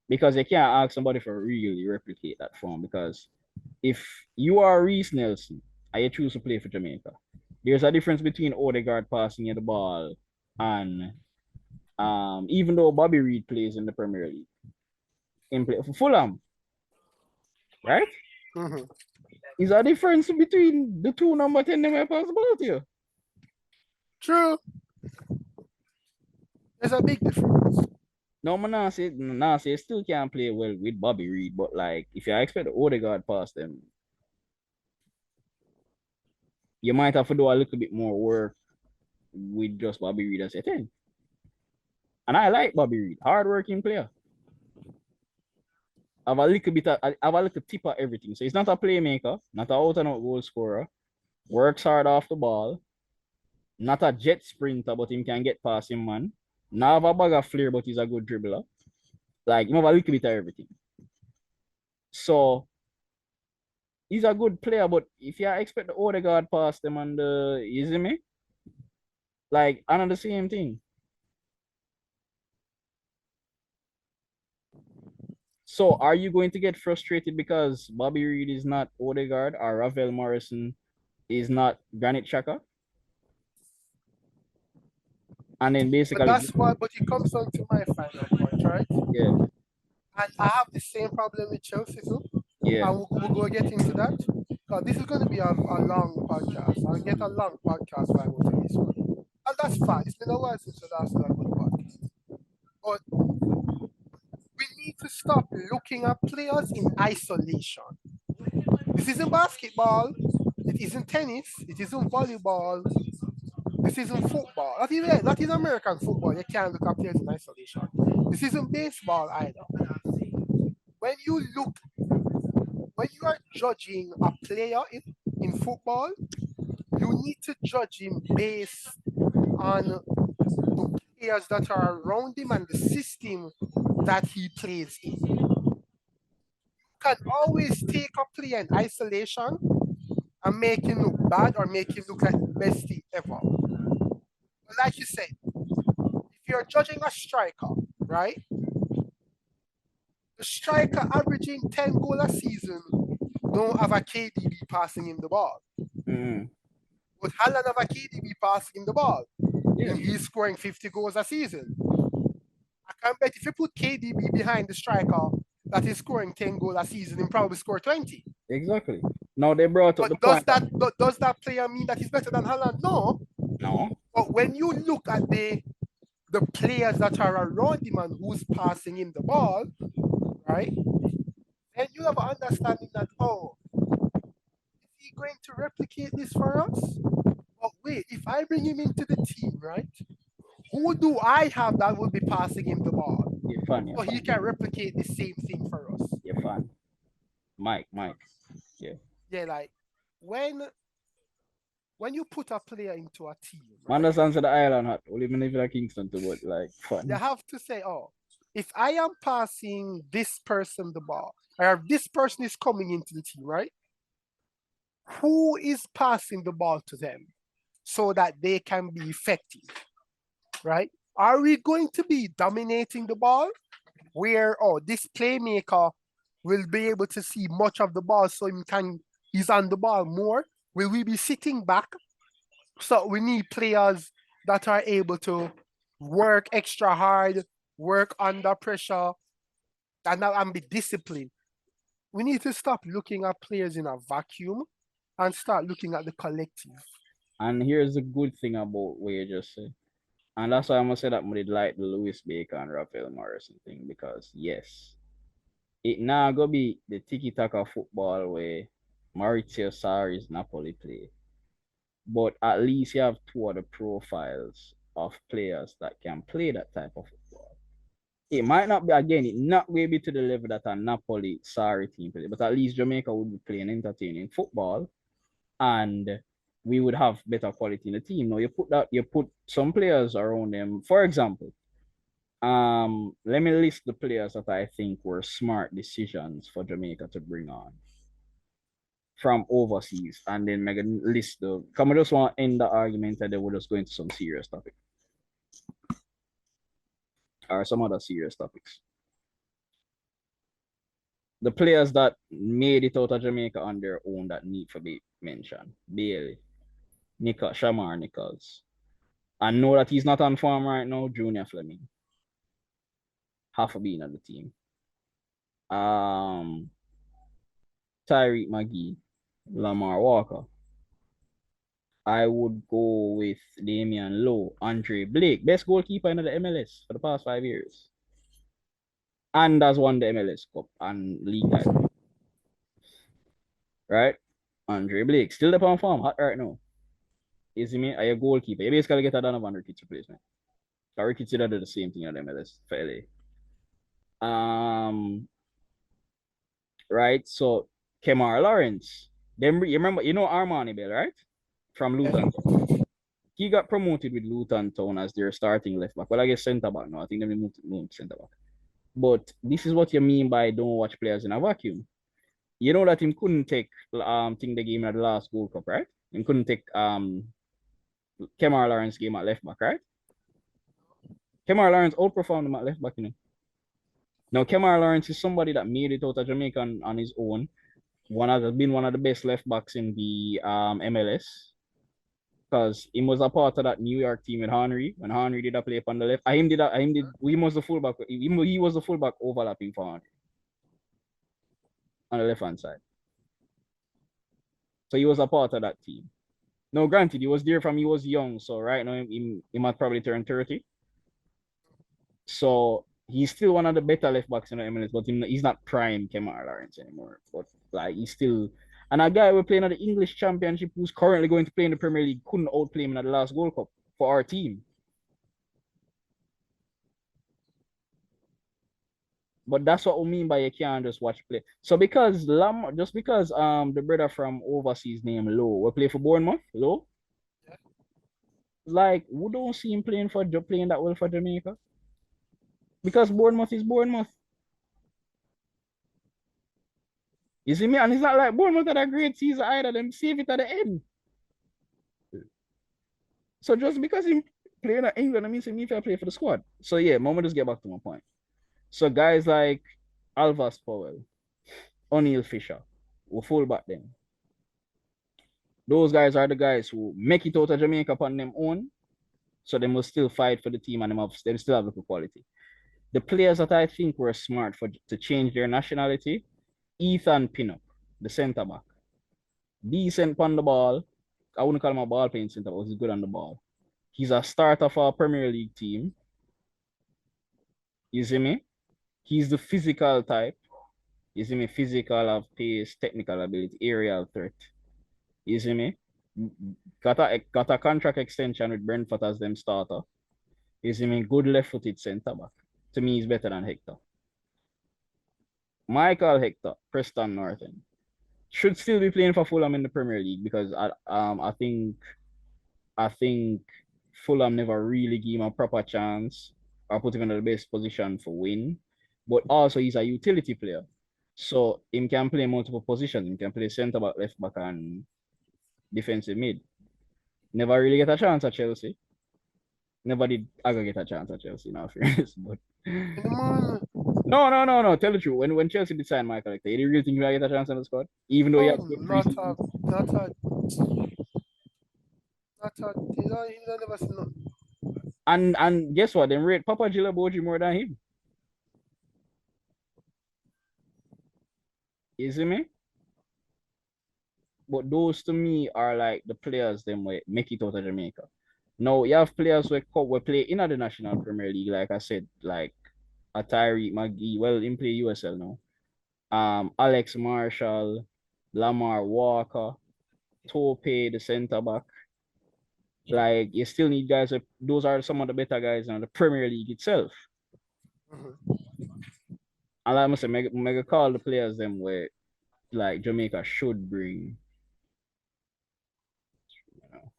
Because they can't ask somebody for really replicate that form. Because if you are Reese Nelson and you choose to play for Jamaica, there's a difference between Odegaard passing you the ball and even though Bobby Reed plays in the Premier League, in play for Fulham, right? Mm-hmm. Is a difference between the two number 10 them possibility. True. There's a big difference. No, man, say still can't play well with Bobby Reed, but like if you expect the Odegaard past them, you might have to do a little bit more work with just Bobby Reed as a 10. And I like Bobby Reed, hardworking player. Have a little bit have a little tip of everything. So he's not a playmaker, not a out and out goal scorer, works hard off the ball, not a jet sprinter, but him can get past him, man. Not have a bag of flair, but he's a good dribbler. Like, him have a little bit of everything. So, he's a good player, but if you expect the Odegaard pass them on the, you see me? Like, I know the same thing. So are you going to get frustrated because Bobby Reed is not Odegaard or Ravel Morrison is not Granit Xhaka? And then But basically, that's what. But it comes on to my final point, right? yeah, And I have the same problem with Chelsea too. yeah, And we'll go get into that. Because this is going to be a long podcast. I'll get a long podcast by go to this one. And that's fine. It's been a while since the last time I good podcast. But we need to stop looking at players in isolation. This isn't basketball. It isn't tennis. It isn't volleyball. This isn't football. That is American football. You can't look at players in isolation. This isn't baseball either. When you look, when you are judging a player in football, you need to judge him based on the players that are around him and the system that he plays in. You can always take a player in isolation and make him look bad or make him look like the best thing ever. But like you said, if you're judging a striker, right? The striker averaging 10 goals a season don't have a KDB passing him the ball. mm-hmm. But Haaland have a KDB passing him the ball. Yeah. And he's scoring 50 goals a season. I can bet if you put KDB behind the striker that is scoring 10 goals a season, he'll probably score 20. Exactly. Now they brought up But the point. does that player mean that he's better than Haaland? No. No. But when you look at the players that are around him and who's passing him the ball, right? Then you have an understanding that, oh, is he going to replicate this for us? But wait, if I bring him into the team, right? Who do I have that will be passing him the ball? You're fun. So he can replicate the same thing for us. You're fun. Mike. Yeah. Yeah, like when you put a player into a team, Man, right? that's answer the island hut. We'll even live in Kingston to what like fun. You have to say, oh, if I am passing this person the ball, or this person is coming into the team, right? Who is passing the ball to them so that they can be effective, right? Are we going to be dominating the ball where, oh, this playmaker will be able to see much of the ball so he's on the ball more? Will we be sitting back? So we need players that are able to work extra hard, work under pressure, and be disciplined. We need to stop looking at players in a vacuum and start looking at the collective. And here's the good thing about what you just said. And that's why I'm gonna say that I did like the Lewis Baker and Rafael Morrison thing, because yes, it now gonna be the tiki taka football where Maurizio Sarri's Napoli play. But at least you have two other profiles of players that can play that type of football. It might not be, again, it not going to be to the level that a Napoli Sarri team play, but at least Jamaica would be playing entertaining football, and we would have better quality in the team. Now you put some players around them. For example, let me list the players that I think were smart decisions for Jamaica to bring on from overseas, and then make a list of. Come, I just want to end the argument that they were just going to some serious topic or some other serious topics. The players that made it out of Jamaica on their own that need to be mentioned: Bailey, Shamar Nichols. I know that he's not on form right now. Junior Fleming, half of being on the team. Tyreek McGee, Lamar Walker. I would go with Damian Lowe, Andre Blake, best goalkeeper in the MLS for the past 5 years. And has won the MLS Cup and league title. Right? Andre Blake, still the on form, hot right now. You see me? Are you a goalkeeper? You basically get a Donovan Ricketts replacement. Ricketts did the same thing in the MLS for LA. Right? So Kemar Lawrence. Then you remember, you know Armani Bell, right? From Luton. He got promoted with Luton Town as their starting left back. Well, I guess centre back now. I think they moved to centre back. But this is what you mean by don't watch players in a vacuum. You know that him couldn't take thing the game at the last Gold Cup, right? Him couldn't take Kemar Lawrence game at left back, right? Kemar Lawrence outperformed him at left back, you know. Now Kemar Lawrence is somebody that made it out of Jamaica on his own. Been one of the best left backs in the MLS because he was a part of that New York team with Henry when Henry did a play up on the left. We was the fullback. He was the fullback overlapping for Henry on the left hand side. So he was a part of that team. Now, granted, he was there from he was young, so right now he might probably turn 30. So he's still one of the better left backs in the MLS, but he's not prime Kemar Lawrence anymore. But like he's still and a guy we're playing at the English Championship who's currently going to play in the Premier League couldn't outplay him in the last Gold Cup for our team. But that's what we mean by you can't just watch play. So because just because the brother from overseas named Low will play for Bournemouth, Low, like we don't see him playing that well for Jamaica. Because Bournemouth is Bournemouth. You see me? And it's not like Bournemouth had a great season either. Them save it at the end. So just because he playing at England, I mean, he need to play for the squad. So yeah, Mama just get back to my point. So guys like Alvas Powell, O'Neill Fisher, will fall back then. Those guys are the guys who make it out of Jamaica upon them own. So they must still fight for the team and they still have the quality. The players that I think were smart to change their nationality, Ethan Pinnock, the centre back. Decent on the ball. I wouldn't call him a ball playing centre, but he's good on the ball. He's a starter for a Premier League team. You see me? He's the physical type. You see me? Physical of pace, technical ability, aerial threat. You see me? Got a contract extension with Brentford as them starter. You see me? Good left-footed centre back. To me, he's better than Hector. Michael Hector, Preston North End. Should still be playing for Fulham in the Premier League because I think Fulham never really gave him a proper chance or put him in the best position for win. But also he's a utility player. So him can play multiple positions. He can play centre back, left back, and defensive mid. Never really get a chance at Chelsea. Never did ever get a chance at Chelsea, now fairness. But no. Tell the truth. When Chelsea did sign Michael Hector, you really think you get a chance on the squad? Even though he Oh, had good not preseason. a, not a, not a. You don't never see no. And guess what? Them rate Papa Gilaboji more than him. You see me? But those to me are like the players them way make it out of Jamaica. Now you have players who play in the National Premier League, like I said, like Atari McGee. Well, in play USL now. Alex Marshall, Lamar Walker, Tope, the centre back. Like you still need guys. Those are some of the better guys in the Premier League itself. Mm-hmm. And like I must say, mega call the players them where like Jamaica should bring. You know.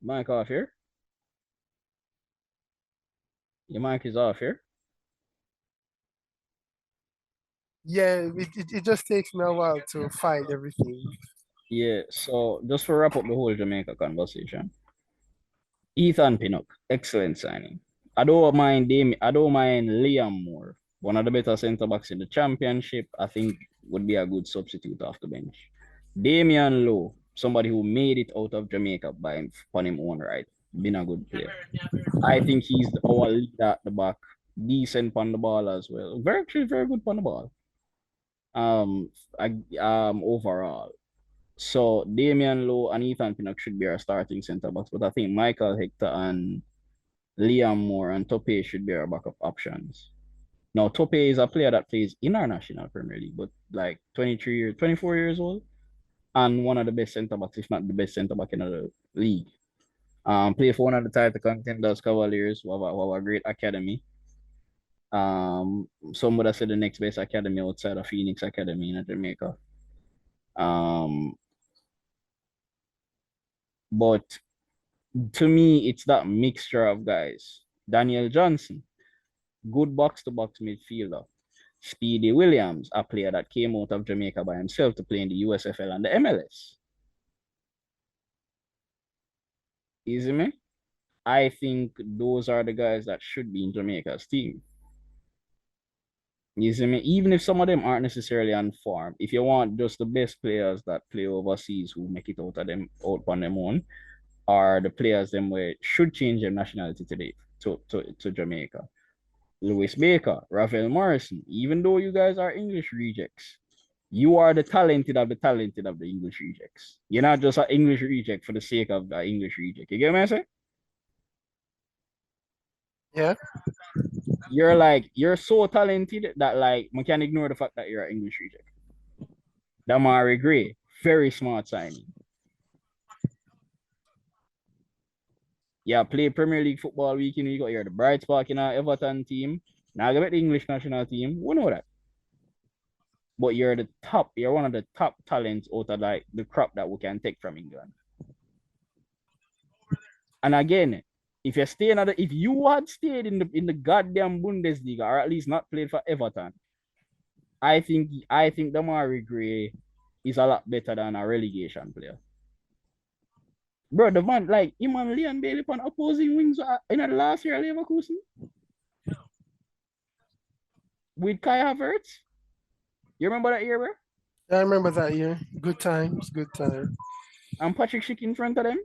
Mic off here. Your mic is off here. Yeah, it just takes me a while to find everything. Yeah. So just to wrap up the whole Jamaica conversation, Ethan Pinnock, excellent signing. I don't mind Liam Moore, one of the better centre backs in the championship. I think would be a good substitute off the bench. Damian Lowe, somebody who made it out of Jamaica by on him own right, been a good player. I think he's our leader at the back, decent on the ball as well. Very good on the ball. Um, overall. So Damian Lowe and Ethan Pinnock should be our starting centre backs, but I think Michael Hector and Liam Moore and Tope should be our backup options. Now Tope is a player that plays in our national Premier League, but like 23 years, 24 years old, and one of the best centre backs, if not the best centre back in the league. Play for one of the title contenders, Cavaliers, who have a great academy. Some would have said the next best academy outside of Phoenix Academy in Jamaica. Um, but to me, it's that mixture of guys. Daniel Johnson, good box to box midfielder. Speedy Williams, a player that came out of Jamaica by himself to play in the USFL and the MLS. Easy me? I think those are the guys that should be in Jamaica's team. You see me? Even if some of them aren't necessarily on form, if you want just the best players that play overseas who make it out of them out on them own, are the players them where should change their nationality today to Jamaica. Lewis Baker, Rafael Morrison, even though you guys are English rejects, you are the talented of the English rejects. You're not just an English reject for the sake of the English reject. You get what I'm saying? Yeah. You're so talented that like we can ignore the fact that you're an English reject. Damari Gray, very smart signing. Yeah, play Premier League football weekend. You got here the bright spark in our Everton team. Now I got the English national team. We know that. But you're the top, you're one of the top talents out of like the crop that we can take from England. And again, if you stay another, if you had stayed in the goddamn Bundesliga or at least not played for Everton, I think Damari Gray is a lot better than a relegation player. Bro, the man like him and Leon Bailey on opposing wings in the last year Leverkusen with Kai Havertz. You remember that year, bro? I remember that year. Good times, good time. And Patrick Schick in front of them.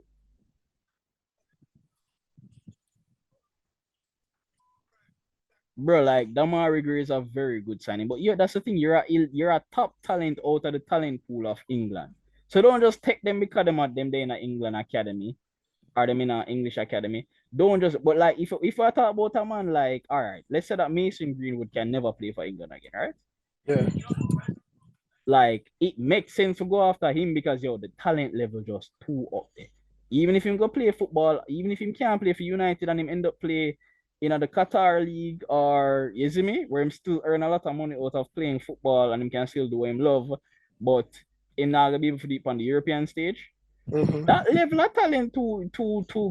Bro, like Damari Gray is a very good signing. But yeah, that's the thing. You're a top talent out of the talent pool of England. So don't just take them because them at them they in an England academy or them in an English academy. Don't just but like if I talk about a man like all right, let's say that Mason Greenwood can never play for England again, right? Yeah. Like it makes sense to go after him because yo, the talent level just too up there. Even if him go play football, even if him can't play for United and him end up play in the Qatar League or you see me, where him still earn a lot of money out of playing football and him can still do what him love, but him not gonna be able to deep on the European stage. That level of talent too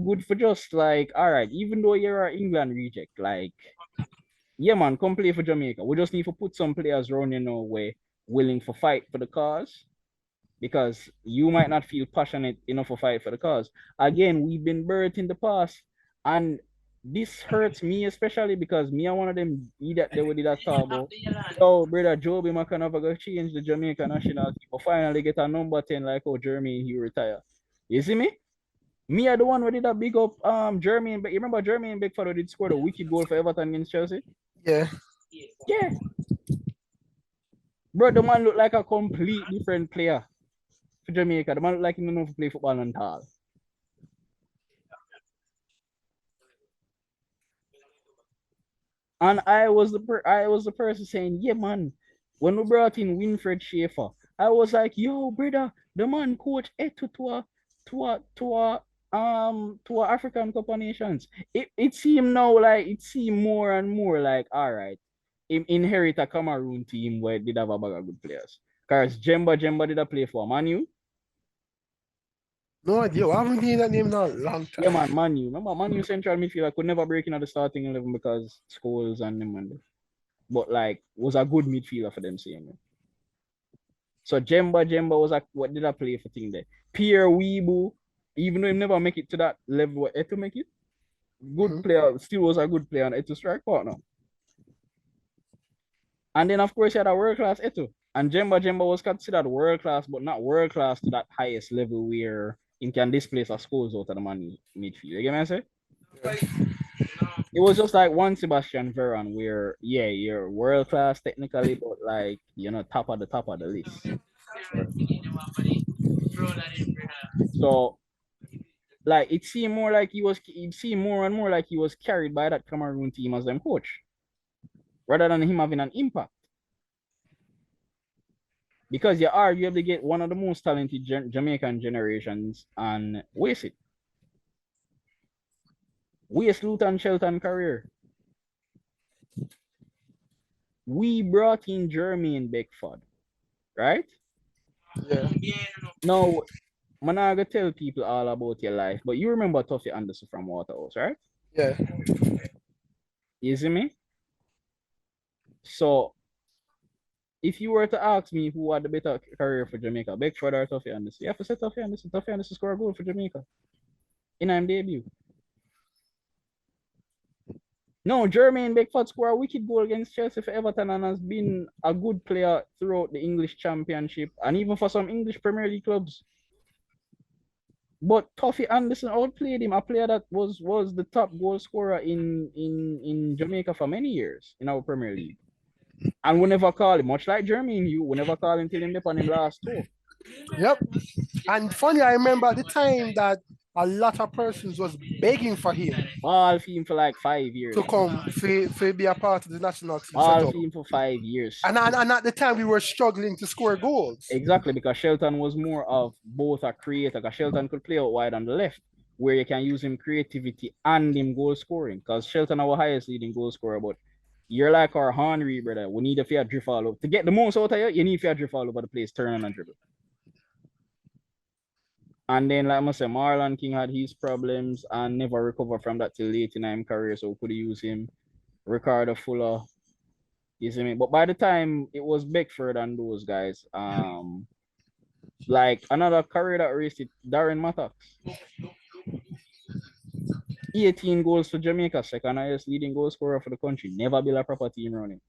good for just like all right, even though you're an England reject, like yeah man, come play for Jamaica. We just need to put some players around you know way willing to fight for the cause because you might not feel passionate enough to fight for the cause. Again, we've been burnt in the past, and this hurts me especially because me and one of them idiot they did that talk about. Yo, brother Joby McCanova go change the Jamaica national team, but finally get a number 10 like how Jeremy he retire. You see me? Me are the one who did that big up Jeremy, but you remember Jeremy and Beckford did score the wicked goal for Everton against Chelsea? Yeah. Yeah. Bro, the man looked like a complete different player for Jamaica. The man looked like he didn't know to play football and all. And I was the person saying, yeah, man. When we brought in Winfred Schaefer, I was like, yo, brother, the man coach Eto to a African Cup of Nations. It seemed now like it seemed more and more like all right, him inherit a Cameroon team where did have a bag of good players. Cause Jemba did a play for Manu. No idea. I haven't heard that name in a long Yeah, time. man, Manu. Remember Manu central midfielder could never break into the starting 11 because Scholes and them and but like was a good midfielder for them same. So Jemba was like what did I play for thing there? Pierre Weebu, even though he never make it to that level where to make it, good player, still was a good player and Eto strike partner. And then of course he had a world class Eto. And Jemba was considered world class, but not world class to that highest level where he can displace a scores out of the money midfield. You get me I say? It was just like one Sebastian Veron where yeah, you're world class technically, but like you're not top of the list. So like it seemed more like it seemed more and more like he was carried by that Cameroon team as them coach, rather than him having an impact. Because you arguably get one of the most talented Jamaican generations and waste it. Whistle and Shelton career. We brought in Jermaine Beckford, right? Yeah. Now, I'm not gonna tell people all about your life, but you remember Tuffy Anderson from Waterhouse, right? Yeah. You see me? So, if you were to ask me who had the better career for Jamaica, Beckford or Tuffy Anderson, you have to say Tuffy Anderson. Tuffy Anderson scored a goal for Jamaica in his debut. No, Jermaine Beckford scored a wicked goal against Chelsea for Everton and has been a good player throughout the English Championship and even for some English Premier League clubs. But Tuffy Anderson outplayed him, a player that was the top goal scorer in Jamaica for many years in our Premier League. And we never call him, much like Jermaine, we never call him till him on him last tour. Yep. And funny, I remember at the time that a lot of persons was begging for him All for him for like 5 years. to come for be a part of the national team All setup. for him for 5 years. And at the time we were struggling to score goals. Exactly, because Shelton was more of both a creator, because Shelton could play out wide on the left, where you can use him creativity and him goal scoring. Because Shelton our highest leading goal scorer, but you're like our Henry, brother. We need a fair drift all over. To get the most out of you need fair drift all over the place, turn and dribble. And then, like I say, Marlon King had his problems and never recovered from that till late in his career, so we could use him. Ricardo Fuller, you see me? But by the time it was Beckford and those guys, like another career that raced it, Darren Mattox. 18 goals for Jamaica, second highest leading goal scorer for the country. Never built a proper team running.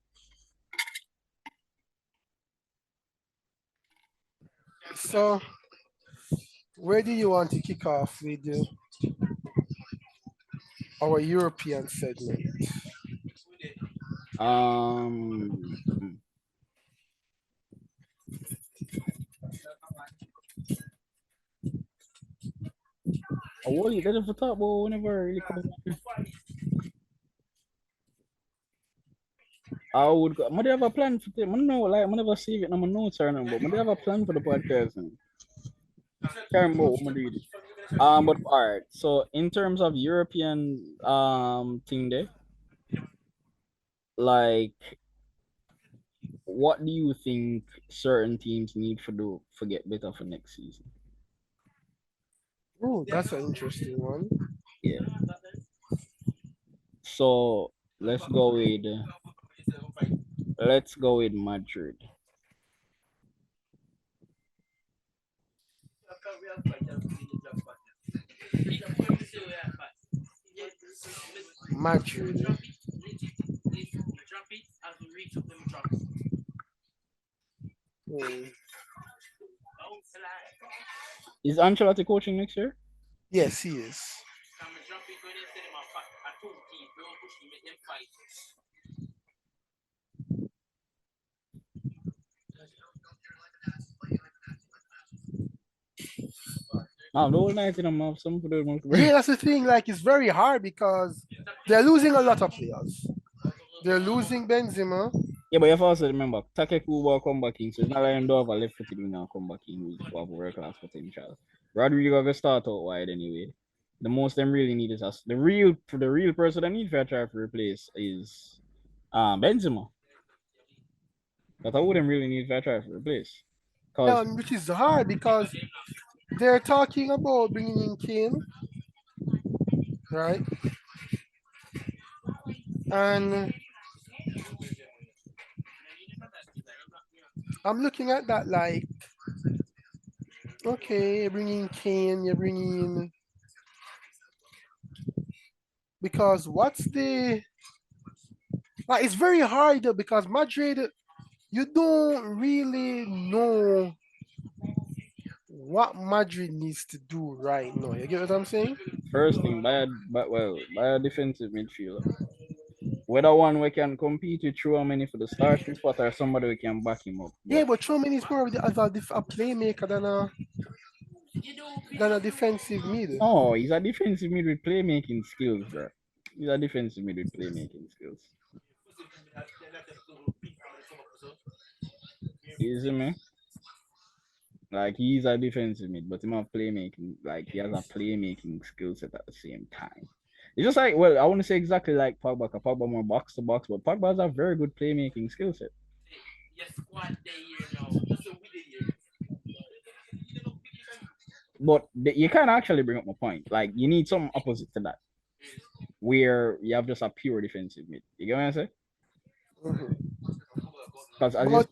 So, where do you want to kick off with our European segment? Um, I will eat that for top, but whenever it really comes on. I would go. I have a plan for them. I know, like, I never save it in my notes or nothing, but I have a plan for the podcast. And can't remember what I'm doing. But all right. So in terms of European thing there, like, what do you think certain teams need for get better for next season? Oh, that's an interesting one. Yeah. So let's go with Madrid. Madrid. Hmm. Is Ancelotti coaching next year? Yes, he is. No, the whole night in them have some for the Yeah, that's the thing. Like, it's very hard because they're losing a lot of players. They're losing Benzema. Yeah, but you have also remember Take Kubo come back in, so it's not like him do have a left footed winger come back in who have world class potential. Rodrigo will start out wide anyway. The most them really need is us. The real person that need for try to replace is Benzema. But I wouldn't really need for try to replace. Yeah, Cause which is hard because they're talking about bringing in Kane, right? And I'm looking at that like, okay, you're bringing Kane, you're bringing because what's the like? It's very hard though because Madrid, you don't really know what Madrid needs to do right now. You get what I'm saying? first thing buy a defensive midfielder. Whether one we can compete with Chouameni for the starting spot or somebody we can back him up. Yeah, But but Chouameni is more of a playmaker than a defensive mid. no, he's a defensive mid with playmaking skills, bro. He's a defensive mid with playmaking skills. You see me? Like he's a defensive mid, but he have playmaking. Like he has a playmaking skill set at the same time. It's just like, well, I wouldn't say exactly like Pogba, 'cause Pogba more box to box, but Pogba has a very good playmaking skill set. But you can't actually bring up my point. Like, you need something opposite to that, where you have just a pure defensive mid. You get what I'm saying? Because as you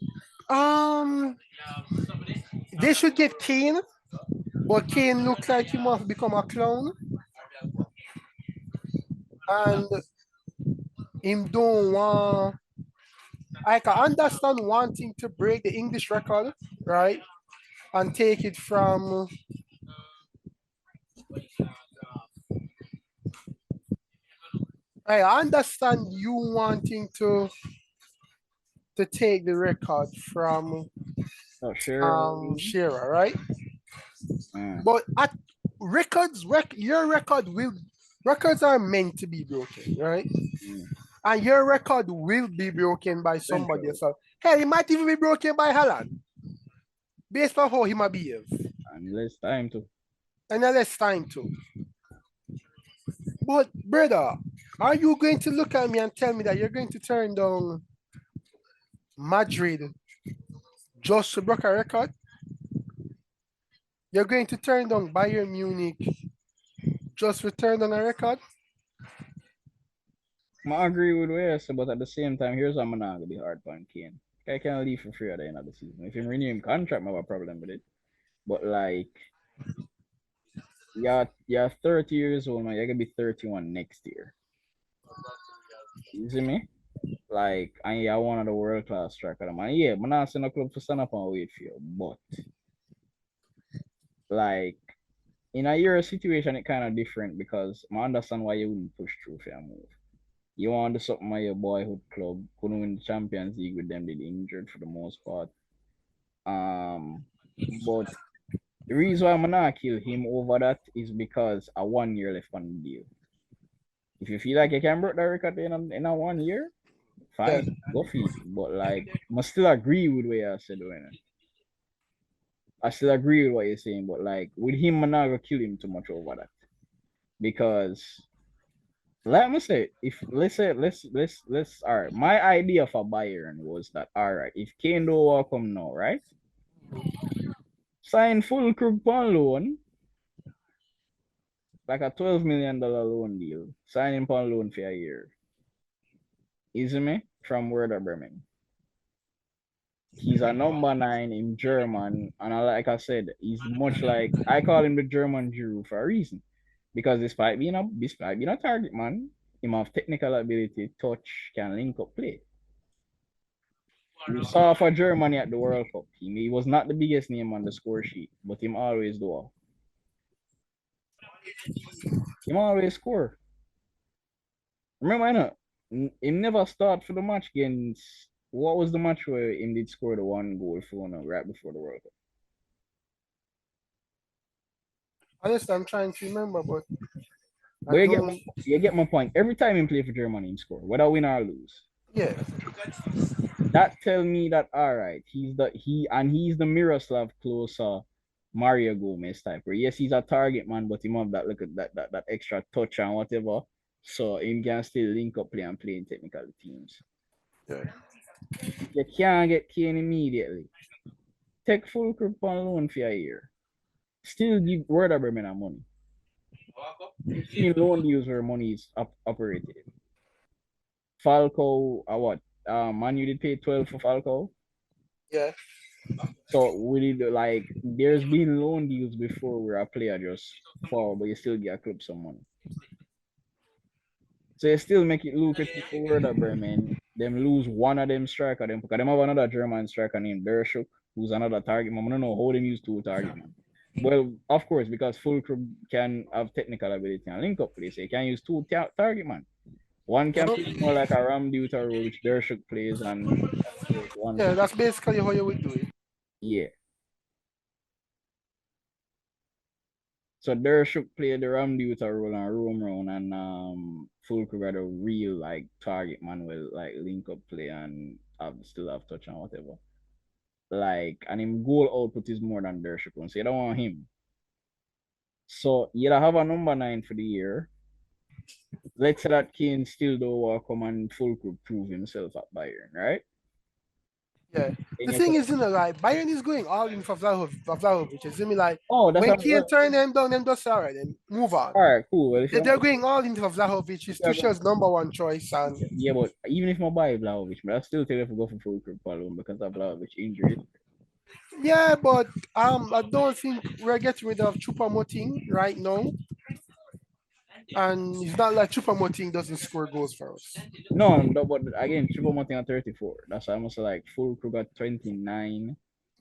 But um, they should get Kane, but Kane looks like he must become a clown, and him don't want. I can understand wanting to break the English record, right, and take it from. I understand you wanting to take the record from oh, sure. Shearer, right? Mm, But at your records are meant to be broken, right? mm. And your record will be broken by somebody Eventually. else. Hell, it might even be broken by Haaland, based on how he might behave. And less time to. And then less time too. But brother, are you going to look at me and tell me that you're going to turn down Madrid just to break a record? You're going to turn down Bayern Munich just to turn down a record? I agree with what you said, but at the same time, here's what I'm not gonna be hard on Kane. I can't leave for free at the end of the season. If you renew him contract, I have a problem with it. But like, you're 30 years old, man. You're gonna be 31 next year. You see me? Like, and you're one of the world class striker. Man, yeah, I'm not saying a club to stand up and wait for you, but like in a year situation, it kind of different because I understand why you wouldn't push through for a move. You want to do something with your boyhood club, couldn't win the Champions League with them, they injured for the most part. But the reason why I'm not kill him over that is because a 1 year left on the deal. If you feel like you can break the record in a 1 year, Yeah. fine, go for it. But like, must still agree with what you said, doing. I still agree with what you're saying, but like with him, I'm not gonna kill him too much over that because, let me say, if let's say let's all right. My idea for Bayern was that all right, if Kane don't walk come now, right? Sign full Krug on loan, like a $12 million loan deal. Sign him on loan for a year. Easy me from Werder Bremen. He's a number 9 in German, and like I said, he's much like I call him the German Giroud for a reason. Because despite being a target man, him have technical ability, touch, can link up play. We saw for Germany at the World Cup. He was not the biggest name on the score sheet, but him always do. Him always score. Remember, I know, he never start for the match against. What was the match where him did score the one goal for no, right before the World Cup? Honestly, I'm trying to remember, but But I don't. you get my point. Every time he play for Germany, he score, whether win or lose. Yeah. That tell me that all right, he's the Miroslav closer Mario Gomez type. Where yes, he's a target man, but he have that look at that extra touch and whatever. So he can still link up play and play in technical teams. Yeah. If you can't get Kane immediately, take full grip on loan for a year. Still give Werder Bremen money. You've seen loan deals where money is operated. Falco, what? Man, you did pay 12 for Falco. Yeah. So we did like there's been loan deals before where a player just fall, but you still get a club some money. So you still make it lucrative for Werder Bremen. Them lose one of them striker them because them have another German striker named Dershuk, who's another target man. I don't know how them use two target man. Well, of course, because full club can have technical ability and link up play, so you can use two target man. One can play more like a Ram Duter role, which Dershuk plays, and one Yeah, can, that's basically how you would do it. yeah. So Dershuk played the Ramduta role and roam around and Fulcrum had a real like target man will like link up play and still have touch and whatever. Like and him goal output is more than Dershuk so you don't want him. So you have a number 9 for the year let's say that Kane still don't want to come and full could prove himself at Bayern, right? Yeah. Then The you thing could, is, like Bayern is going all in for Vlahovic. You see me like oh, that's when what Kane turn them down, them just all right, then move on. all right, cool. Well, if If you're, they're going all in for Vlahovic, he's you're going, Tuchel's number one choice, and yeah, but even if my buy Vlahovic, but I still tell you to go for full could follow him because of Vlahovic injury. yeah, but I don't think we're getting rid of Choupo-Moting right now, and it's not like Choupo-Moting doesn't score goals for us. No, but again, Triple Mountain at 34. That's almost like full crew got 29.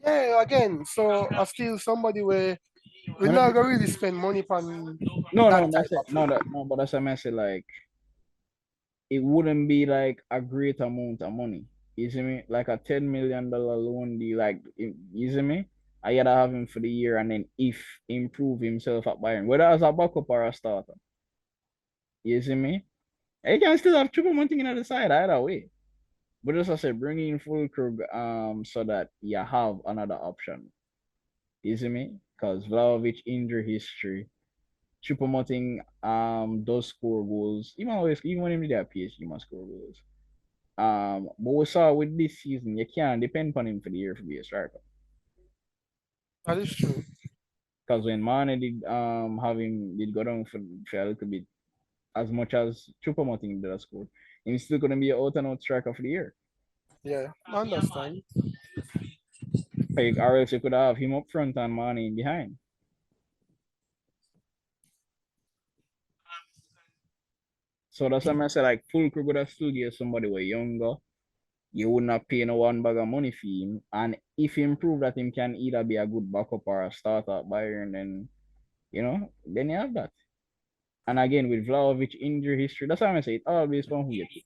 Yeah, again, so I still somebody where we're When not I, gonna really spend money on no, that no, type that's it. of No, player. that no, but that's what I say like it wouldn't be like a great amount of money. You see me? Like a $10 million loan deal, like you see me? I gotta have him for the year and then if improve himself at Bayern, whether as a backup or a starter. You see me? He can still have Triple Mountain in the side either way. But as I said, bring in full crew so that you have another option. You see me? Because Vlahovic injury history. Choupo-Moting does score goals. Even when he at PSG, he must score goals. But we saw with this season, you can't depend on him for the year to be a striker. That is true. Because when Mane did have him did go down for a little bit, as much as Choupo-Moting did a score, he's still gonna be an out and out striker for the year. Yeah, I understand. Like, or else you could have him up front and Mane in behind. So that's why I say like full crew could have still get somebody way younger. You would not pay no one bag of money for him. And if he improve that him can either be a good backup or a starter at Bayern, then then you have that. And again with Vlahovic injury history, that's why I say it all based on who you pick.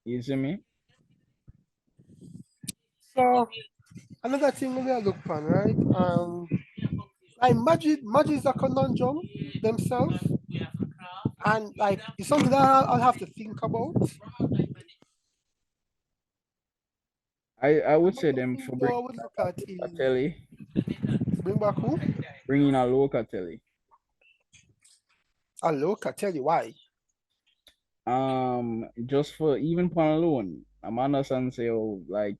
You see me? So another thing we gotta look on, right? Like Madrid is a conundrum themselves, and like it's something that I'll have to think about. I would say Another them thing for though I bringing would look a at is Locatelli, bring back who? bringing a Locatelli. A look, I tell you why. Just for even for alone, Amanda San say, oh, like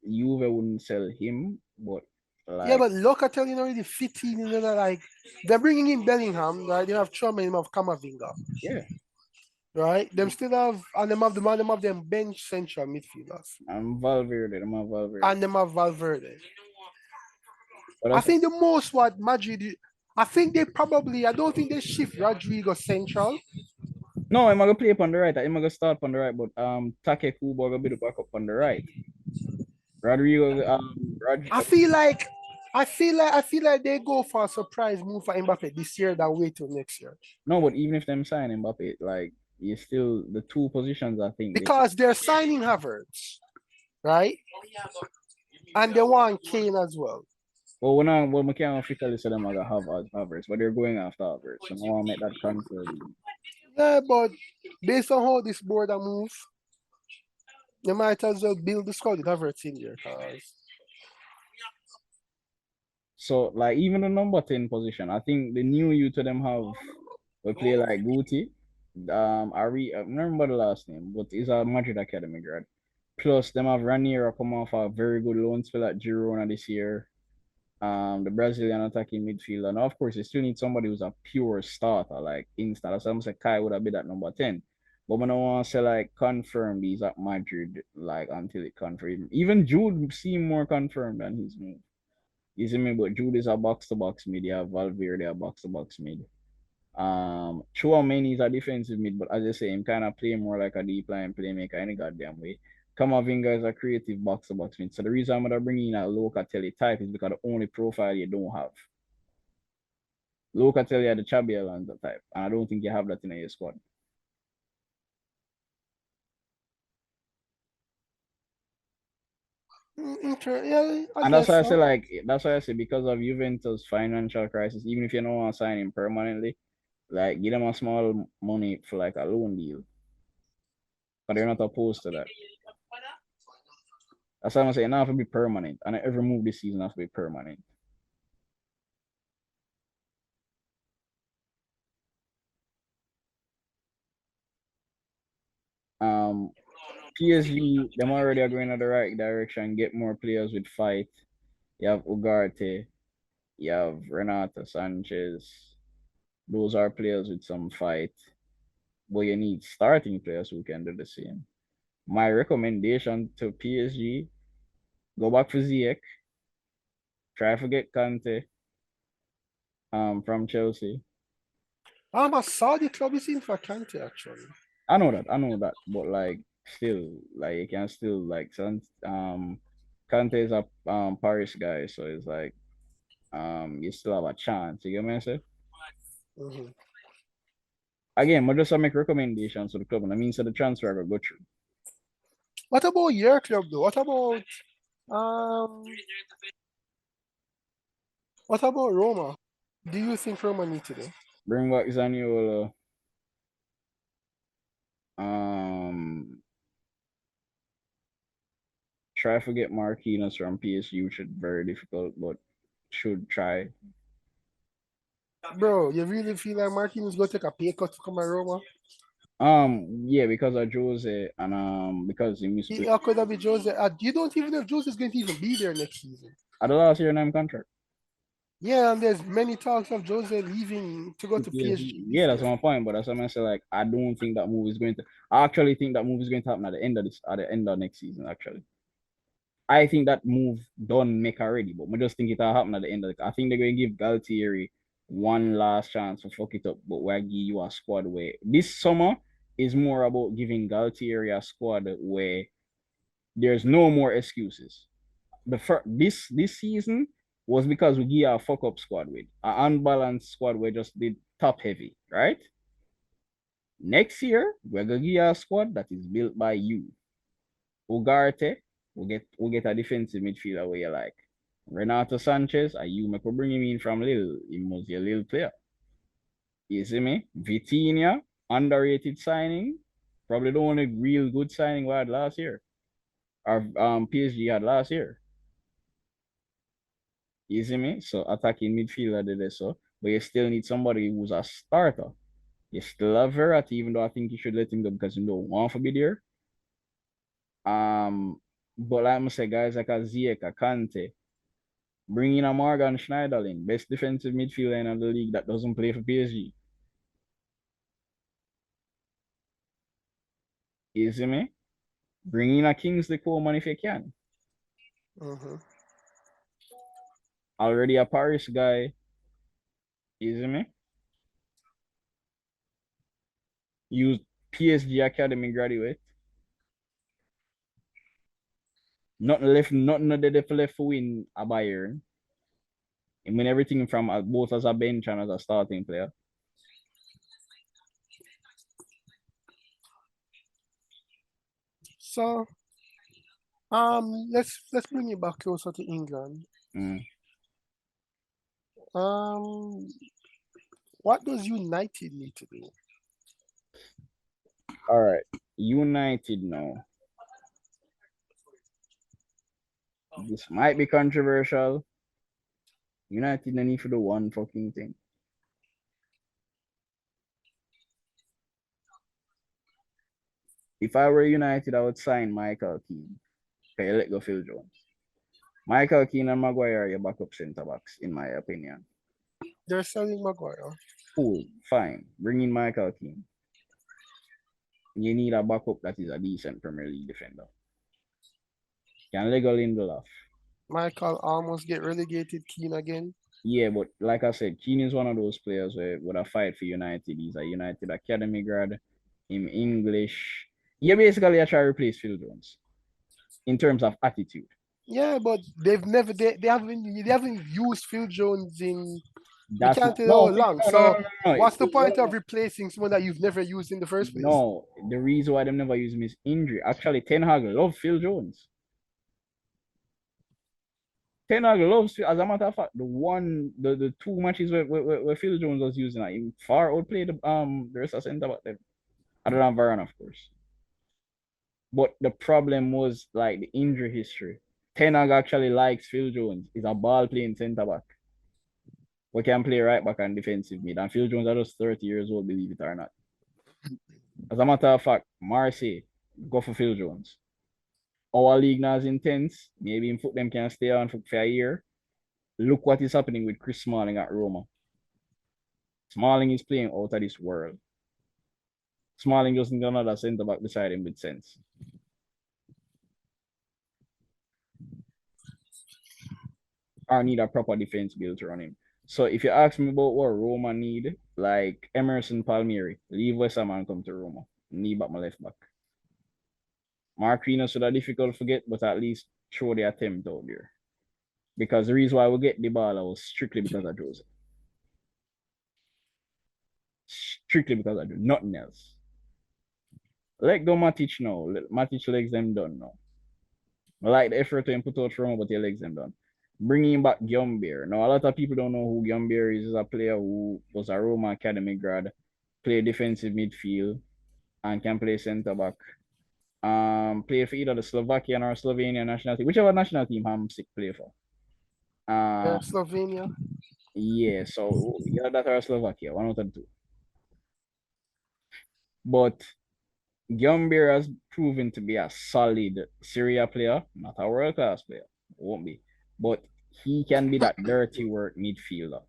Juve wouldn't sell him, but Yeah, like but Locatelli not really fit in, like they're bringing in Bellingham, right? They have Trauma, they have Kamavinga, yeah, right? Them still have, and them have them bench central midfielders, I'm Valverde, I'm a Valverde. and them have Valverde. But I that's think the most what Madrid, I think they probably, I don't think they shift Rodrigo central. no, I'm gonna play up on the right. I'm gonna start on the right, but Take Kubo gonna be the backup on the right. Rodrigo, I feel like, I feel like they go for a surprise move for Mbappe this year than wait till next year no, but even if them sign Mbappe, like you still the two positions. I think they can. because they're signing Havertz, right? And they want Kane as well. Well, we can't officially say them gonna have Havertz, but they're going after Havertz, so I want to make that confirm. Yeah, but based on how this board a move, they might as well build the squad with Havertz in there. Cause So like even the number 10 position, I think the new you to them have we play like Guti. I remember the last name, but he's a Madrid Academy grad. Plus them have Raniero come off a very good loan spell at Girona this year. The Brazilian attacking midfielder. Now, of course, you still need somebody who's a pure starter, like instant. That's almost like Kai would have been at number 10. But I don't want to say like confirm these at Madrid, like until it confirmed. Even Jude seemed more confirmed than his move. You see me? But Jude is a box to box mid. You have Valverde a box to box mid. Chouameni is a defensive mid, but as I say, him kind of play more like a deep line playmaker any goddamn way. Kamavinga is a creative box to box mid. So the reason I'm gonna bring in a Locatelli type is because the only profile you don't have. Locatelli are the Chabi Alonso type, and I don't think you have that in your squad. yeah, I And that's guess why I say so. because of Juventus financial crisis, even if you don't want to sign him permanently, like give them a small money for like a loan deal. But they're not opposed to that. That's why I'm saying now have to be permanent. And every move this season has to be permanent. Um, PSG, them already are going in the right direction. Get more players with fight. You have Ugarte. You have Renato Sanchez. Those are players with some fight. But you need starting players who can do the same. My recommendation to PSG, go back for Ziyech. Try to get Kante from Chelsea. A Saudi club is in for Kante actually. I know that, but like still, like you can still like since Kante is a Paris guy, so it's like you still have a chance. You get me? Say Mm-hmm. again, but just make recommendations to the club, and I mean, so the transfer will go through. What about your club though? Um what about Roma? Do you think Roma need today? Bring back Zaniolo. Um, try to get Marquinhos from PSG, which is very difficult, but should try. Bro, you really feel like Marquinhos gonna take a pay cut to come to Roma? Yeah, because of Jose and because he missed How could that be Jose? You don't even know if Jose's going to even be there next season. at the last year name contract. Yeah, and there's many talks of Jose leaving to go To to PSG. PSG Yeah, this that's year. my point. But that's what I say. Like, I don't think that move is going to. I actually think that move is going to happen at the end of next season. Actually, I think that move done make already, but I just think it'll happen at the end of the. I think they're going to give Galtieri one last chance to fuck it up, but we'll give you a squad where this summer is more about giving Galtieri a squad where there's no more excuses. This season was because we give a fuck up squad with an unbalanced squad we just did top heavy, right? Next year, we're gonna give you a squad that is built by you. Ugarte, we'll get a defensive midfielder where you like. Renato Sanchez, are you make bring him in from Lille. He must be a little player. You see me? Vitinha, underrated signing. Probably the only real good signing we had last year. Our PSG had last year. You see me? So attacking midfielder did it so. But you still need somebody who's a starter. You still have Verratti, even though I think you should let him go because you don't want to be there. But like I say, guys like a Ziyech, a Kante, bring in a Morgan Schneiderlin, best defensive midfielder in the league that doesn't play for PSG. You see me? Bring in a Kingsley Coman if you can. Mm-hmm. Already a Paris guy. You see me? Use PSG Academy graduate. Nothing that they left for win a Bayern. I mean everything from both as a bench and as a starting player. So, let's bring it back closer to England. Mm. Um, what does United need to do? All right. United now. This might be controversial. United no need to do one fucking thing. If I were United, I would sign Michael Keane. Okay, let go Phil Jones. Michael Keane and Maguire are your backup centre backs, in my opinion. They're selling Maguire. Cool, fine. Bring in Michael Keane. You need a backup that is a decent Premier League defender. Can Lego Lindelof. Michael almost get relegated. Keane again. Yeah, but like I said, Keane is one of those players where would have fight for United. He's a United Academy grad in English. You basically try to replace Phil Jones in terms of attitude. Yeah, but they haven't used Phil Jones in we That's can't not tell no, how long. no, no, no, So no, no. what's the No, point of replacing someone that you've never used in the first place? no. The reason why they never use him is injury. Actually, Ten Hag love Phil Jones. Ten Hag loves, as a matter of fact, the two matches where Phil Jones was using him far outplayed the rest of centre back them. Other than Varane, of course. But the problem was like the injury history. Ten Hag actually likes Phil Jones. He's a ball playing centre back. We can play right back and defensive mid. And Phil Jones are just 30 years old, believe it or not. As a matter of fact, Marseille, go for Phil Jones. Our league now is intense. Maybe in foot them can stay on for a year. Look what is happening with Chris Smalling at Roma. Smalling is playing out of this world. Smalling just need another centre back beside him with sense. Or need a proper defense built around him. So if you ask me about what Roma need, like Emerson Palmieri, leave West Ham and come to Roma. Need back my left back. Marquinhos would difficult to forget, but at least throw the attempt out there. Because the reason why we get the ball was strictly because of Jose. Strictly because of Jose, nothing else. Let go Matic now. Matic legs them done now. I like the effort to put out from, but your legs them done. Bringing back Gyambear. Now, a lot of people don't know who Gyambear is. He's a player who was a Roma Academy grad, play defensive midfield, and can play centre back. Play for either the Slovakian or Slovenian national team, whichever national team I'm sick play for. Slovenia. Yeah, so yeah, that are Slovakia, one out of two. But Gyambear has proven to be a solid Serie A player, not a world class player. Won't be. But he can be that dirty work midfielder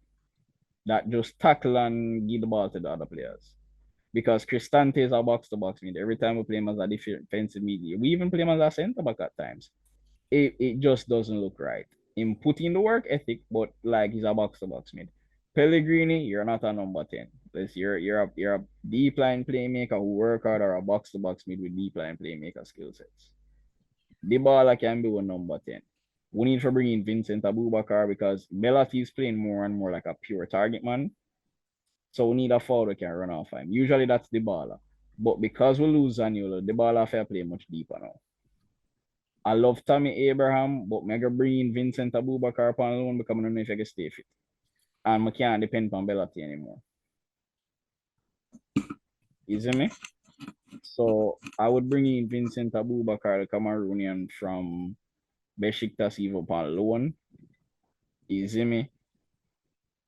that just tackle and give the ball to the other players. Because Cristante is a box to box mid. Every time we play him as a defensive mid, we even play him as a centre back at times. It just doesn't look right. Him putting the work ethic, but like he's a box to box mid. Pellegrini, you're not a number 10. You're a deep line playmaker who work hard, or a box to box mid with deep line playmaker skill sets. Dybala can be one number 10. We need to bring in Vincent Abubakar because Belati is playing more and more like a pure target man. So we need a forward who can run off him. Usually that's Dybala. But because we lose Zaniolo, Dybala fair play much deeper now. I love Tammy Abraham, but I'm going to bring in Vincent Abubakar upon loan because I don't know if I can stay fit. And I can't depend on Belati anymore. You see me? So I would bring in Vincent Abubakar, the Cameroonian from Besiktas even upon loan. You see me?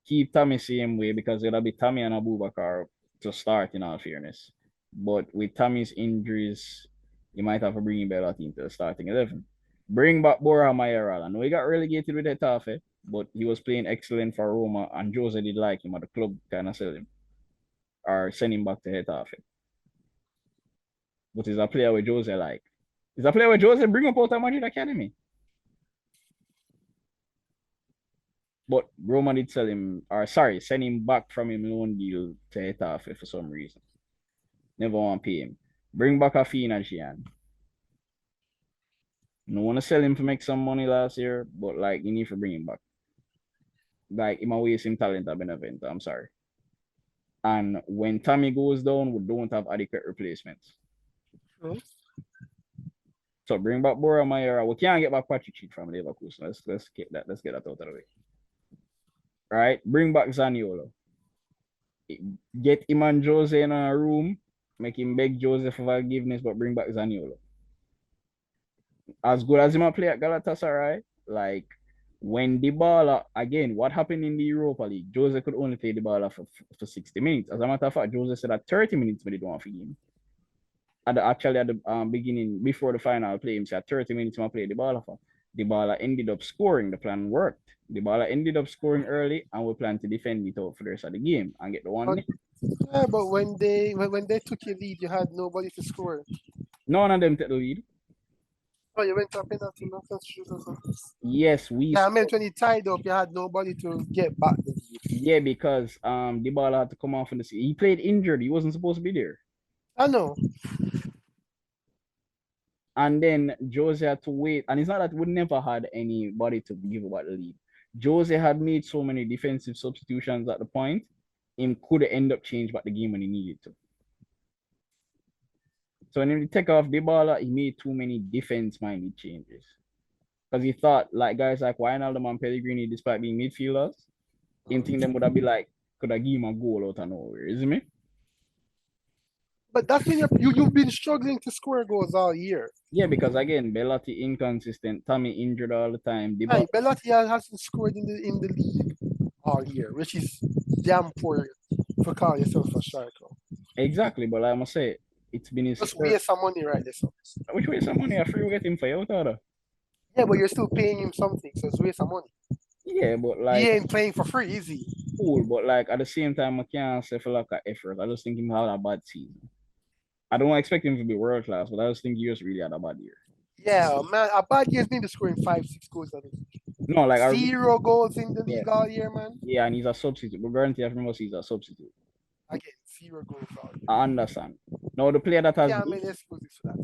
Keep Tammy same way because it'll be Tammy and Abubakar to start in all fairness. But with Tammy's injuries, you might have to bring in Belati into the starting 11. Bring back Borja Mayoral. I know he got relegated with Getafe, but he was playing excellent for Roma, and Jose did like him, at the club kind of sell him or send him back to Getafe. But he's a player with Jose like. He's a player with Jose bring up out of Madrid Academy. But Roma did sell him, or sorry, send him back from him loan deal to Getafe for some reason. Never want to pay him. Bring back Afina Gian. No want to sell him to make some money last year, but like you need to bring him back. Like he might waste him talent at Benevento. I'm sorry. And when Tammy goes down, we don't have adequate replacements. So bring back Borja Mayoral. We can't get back Patrick from Leverkusen. Let's get that out of the way. All right, bring back Zaniolo. Get him and Jose in a room, make him beg Jose for forgiveness, but bring back Zaniolo. As good as him play at Galatasaray, like when Dybala, again, what happened in the Europa League? Jose could only play Dybala for 60 minutes. As a matter of fact, Jose said at 30 minutes, but they don't want for him. Actually, at the beginning, before the final play, him said 30 minutes, I play Dybala for. Dybala ended up scoring. The plan worked. Dybala ended up scoring early, and we plan to defend it out for the rest of the game and get the one. Yeah, but when they took your lead, you had nobody to score. None of them took the lead. Oh, you went up penalty, no? Yes, we. Yeah, I meant when he tied up, you had nobody to get back the lead. Yeah, because Dybala had to come off in the season. He played injured. He wasn't supposed to be there. I know. And then Jose had to wait. And it's not that we never had anybody to give about the lead. Jose had made so many defensive substitutions at the point, him could end up change back the game when he needed to. So when he take off Dybala, he made too many defense-minded changes. Because he thought, like guys like Wijnaldum and Pellegrini, despite being midfielders, him think them would have been like, could have give him a goal out of nowhere, isn't it? But that's when you've been struggling to score goals all year. Yeah, because again, Belati inconsistent, Tammy injured all the time. Hey, Belati hasn't scored in the league all year, which is damn poor for calling yourself a striker. Exactly, but I must say, it's been his Just first. waste some money right there. So. Which way some money? I free we get him for you, Tada. Yeah, but you're still paying him something, so it's waste some money. Yeah, but He like ain't playing for free, is he? cool, but like at the same time, I can't say for lack of effort. I just think him had a bad season. I don't expect him to be world class, but I just think he just really had a bad year. Yeah, man. A bad year's been scoring 5, 6 goals a week. No, like I really, 0 goals in the yeah, league all year, man. yeah, and he's a substitute. But guarantee I remember he's a substitute. Again, 0 goals all year. I understand. Now the player that You has can't this, make excuses for that.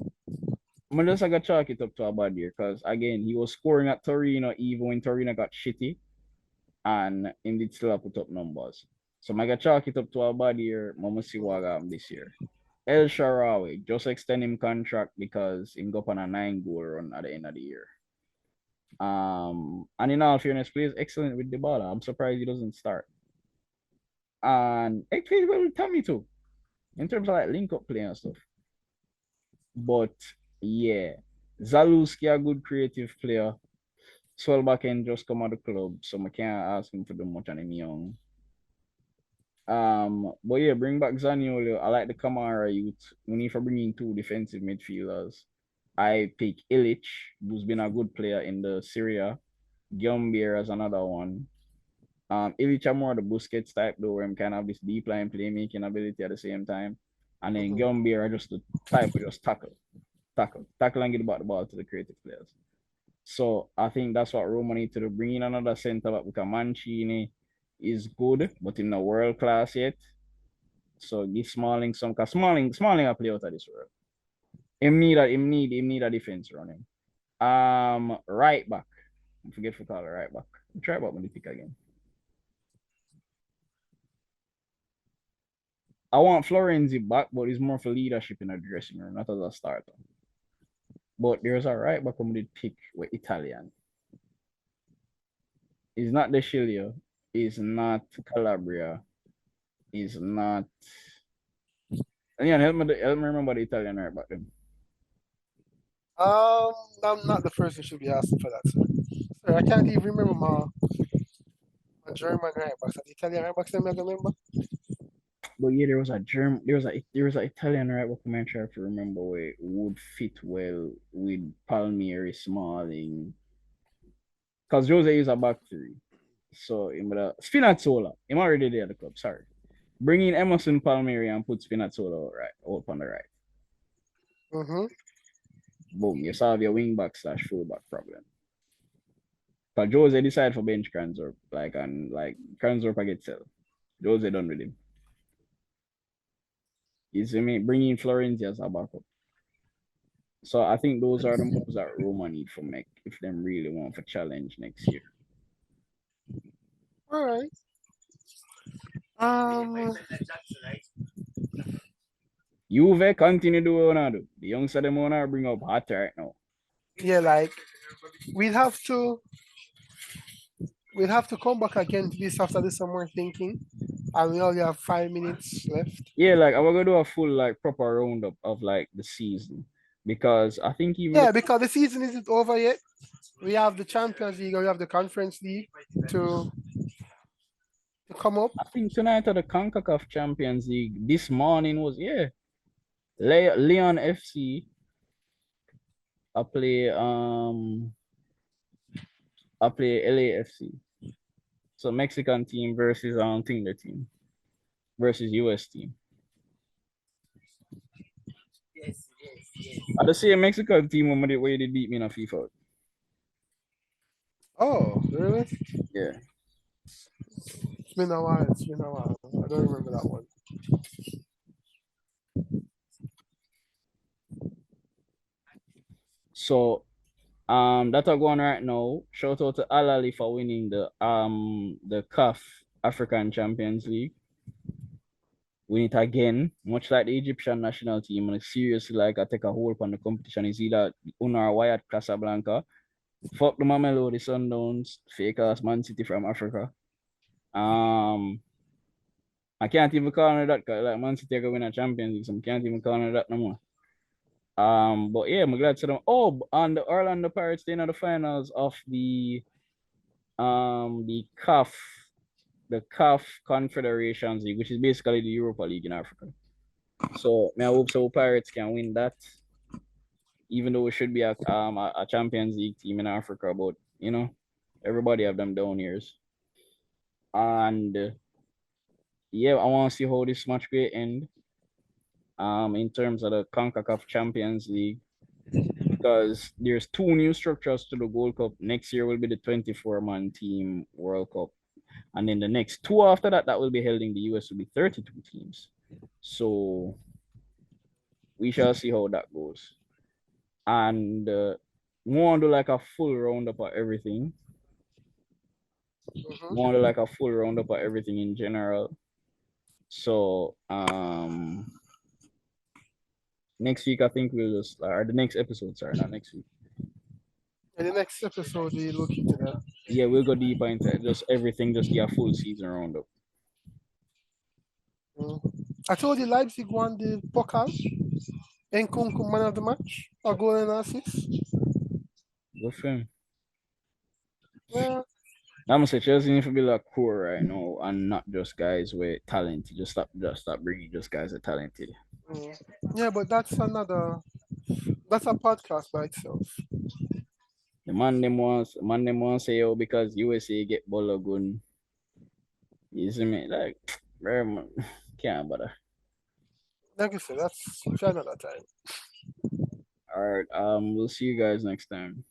I'm just like chalk it up to a bad year because again he was scoring at Torino even when Torino got shitty, and he did still put up numbers. So I got chalk it up to a bad year. Mama see what happened this year. El Sharawi just extend him contract because he go up on a 9 goal run at the end of the year. And in all fairness, plays excellent with the ball. I'm surprised he doesn't start. And it plays well with Tommy too, in terms of like link up play and stuff. But yeah, Zaluski a good creative player. Swellback can just come out of the club, so I can't ask him to do much on him young. But yeah, bring back Zaniolo. I like the Kamara youth. We need to bring in 2 defensive midfielders. I pick Illich, who's been a good player in the Syria. Gumbier as another one. Illich are more the Busquets type though, where I'm kind of have this deep line playmaking ability at the same time. And then Gumbier are just the type of just tackle and get about the ball to the creative players. So I think that's what Roma need to do. Bring in another centre back because Mancini is good, but in the world class yet. So give Smalling some because Smalling a play out of this world. Him need a defense running. Right back. I forget to call it right back. Try about when they pick again. I want Florenzi back, but he's more for leadership in the dressing room, not as a starter. But there's a right back who did pick with Italian. He's not De Chilio. He's not Calabria. He's not. And yeah, help me remember the Italian right back then. I'm not the first who should be asking for that, sir. Sir, I can't even remember my German right backs. The Italian right backs, I remember. But yeah, there was a Italian right back I'm trying to remember where would fit well with Palmieri, Smalling. Because Jose is a back three. So Spinazzola. I'm already there at the club, sorry. Bring in Emerson Palmieri and put Spinazzola out on the right. Boom, you solve your wing back / fullback problem. But Jose decided for bench Kranzorp, like Kranzorp I get sell. Jose done with him. You see me? Bring in Florenzi as a backup. So I think those are the moves that Roma need for make if them really want for challenge next year. All right. Juve continue do what they wanna do. The youngster them wanna bring up hot right now. Yeah, like we'd have to come back again to this after this some more thinking. And we only have 5 minutes left. Yeah, like I'm gonna do a full like proper roundup of like the season. Because I think because the season isn't over yet. We have the Champions League or we have the Conference League to come up. I think tonight at the CONCACAF Champions League this morning was Leon FC. I play LAFC. So Mexican team versus Tinder team versus US team. Yes. I just see a Mexican team when they beat me in a FIFA. Oh, really? Yeah. It's been a while. I don't remember that one. So that are going right now. Shout out to Alali for winning the CAF African Champions League. Win it again, much like the Egyptian national team, and seriously like I take a hold on the competition is either Unar Wyatt Casablanca. Fuck the Mamelodi Sundowns, fake ass Man City from Africa. I can't even call it that because like Man City are going to win a Champions League, so I can't even call it that no more. But yeah, I'm glad to them. Oh, and the Orlando Pirates they in the finals of the CAF Confederations League, which is basically the Europa League in Africa. So me I hope so Pirates can win that, even though it should be a Champions League team in Africa, but everybody have them down years. And yeah, I want to see how this match will end. In terms of the CONCACAF Champions League, because there's two new structures to the Gold Cup. Next year will be the 24-man team World Cup, and then the next two after that that will be held in the US will be 32 teams. So we shall see how that goes. And we want to do like a full roundup of everything. We want to do like a full roundup of everything in general. So next week I think we'll just or the next episode, sorry, not next week. In the next episode, we look into that. Yeah, we'll go deeper into just everything, just get a full season roundup. I told you Leipzig won the Pokal. Nkunku man of the match, a goal and assist. Good for him. Yeah. I'm gonna say Chelsea need to be like core right now, and not just guys with talented. Just stop bringing just guys that talented. Yeah, but that's a podcast by itself. The man them wants say yo because USA get Balogun. You see me like, very man, can't bother. Like I said, that's for another time. All right, we'll see you guys next time.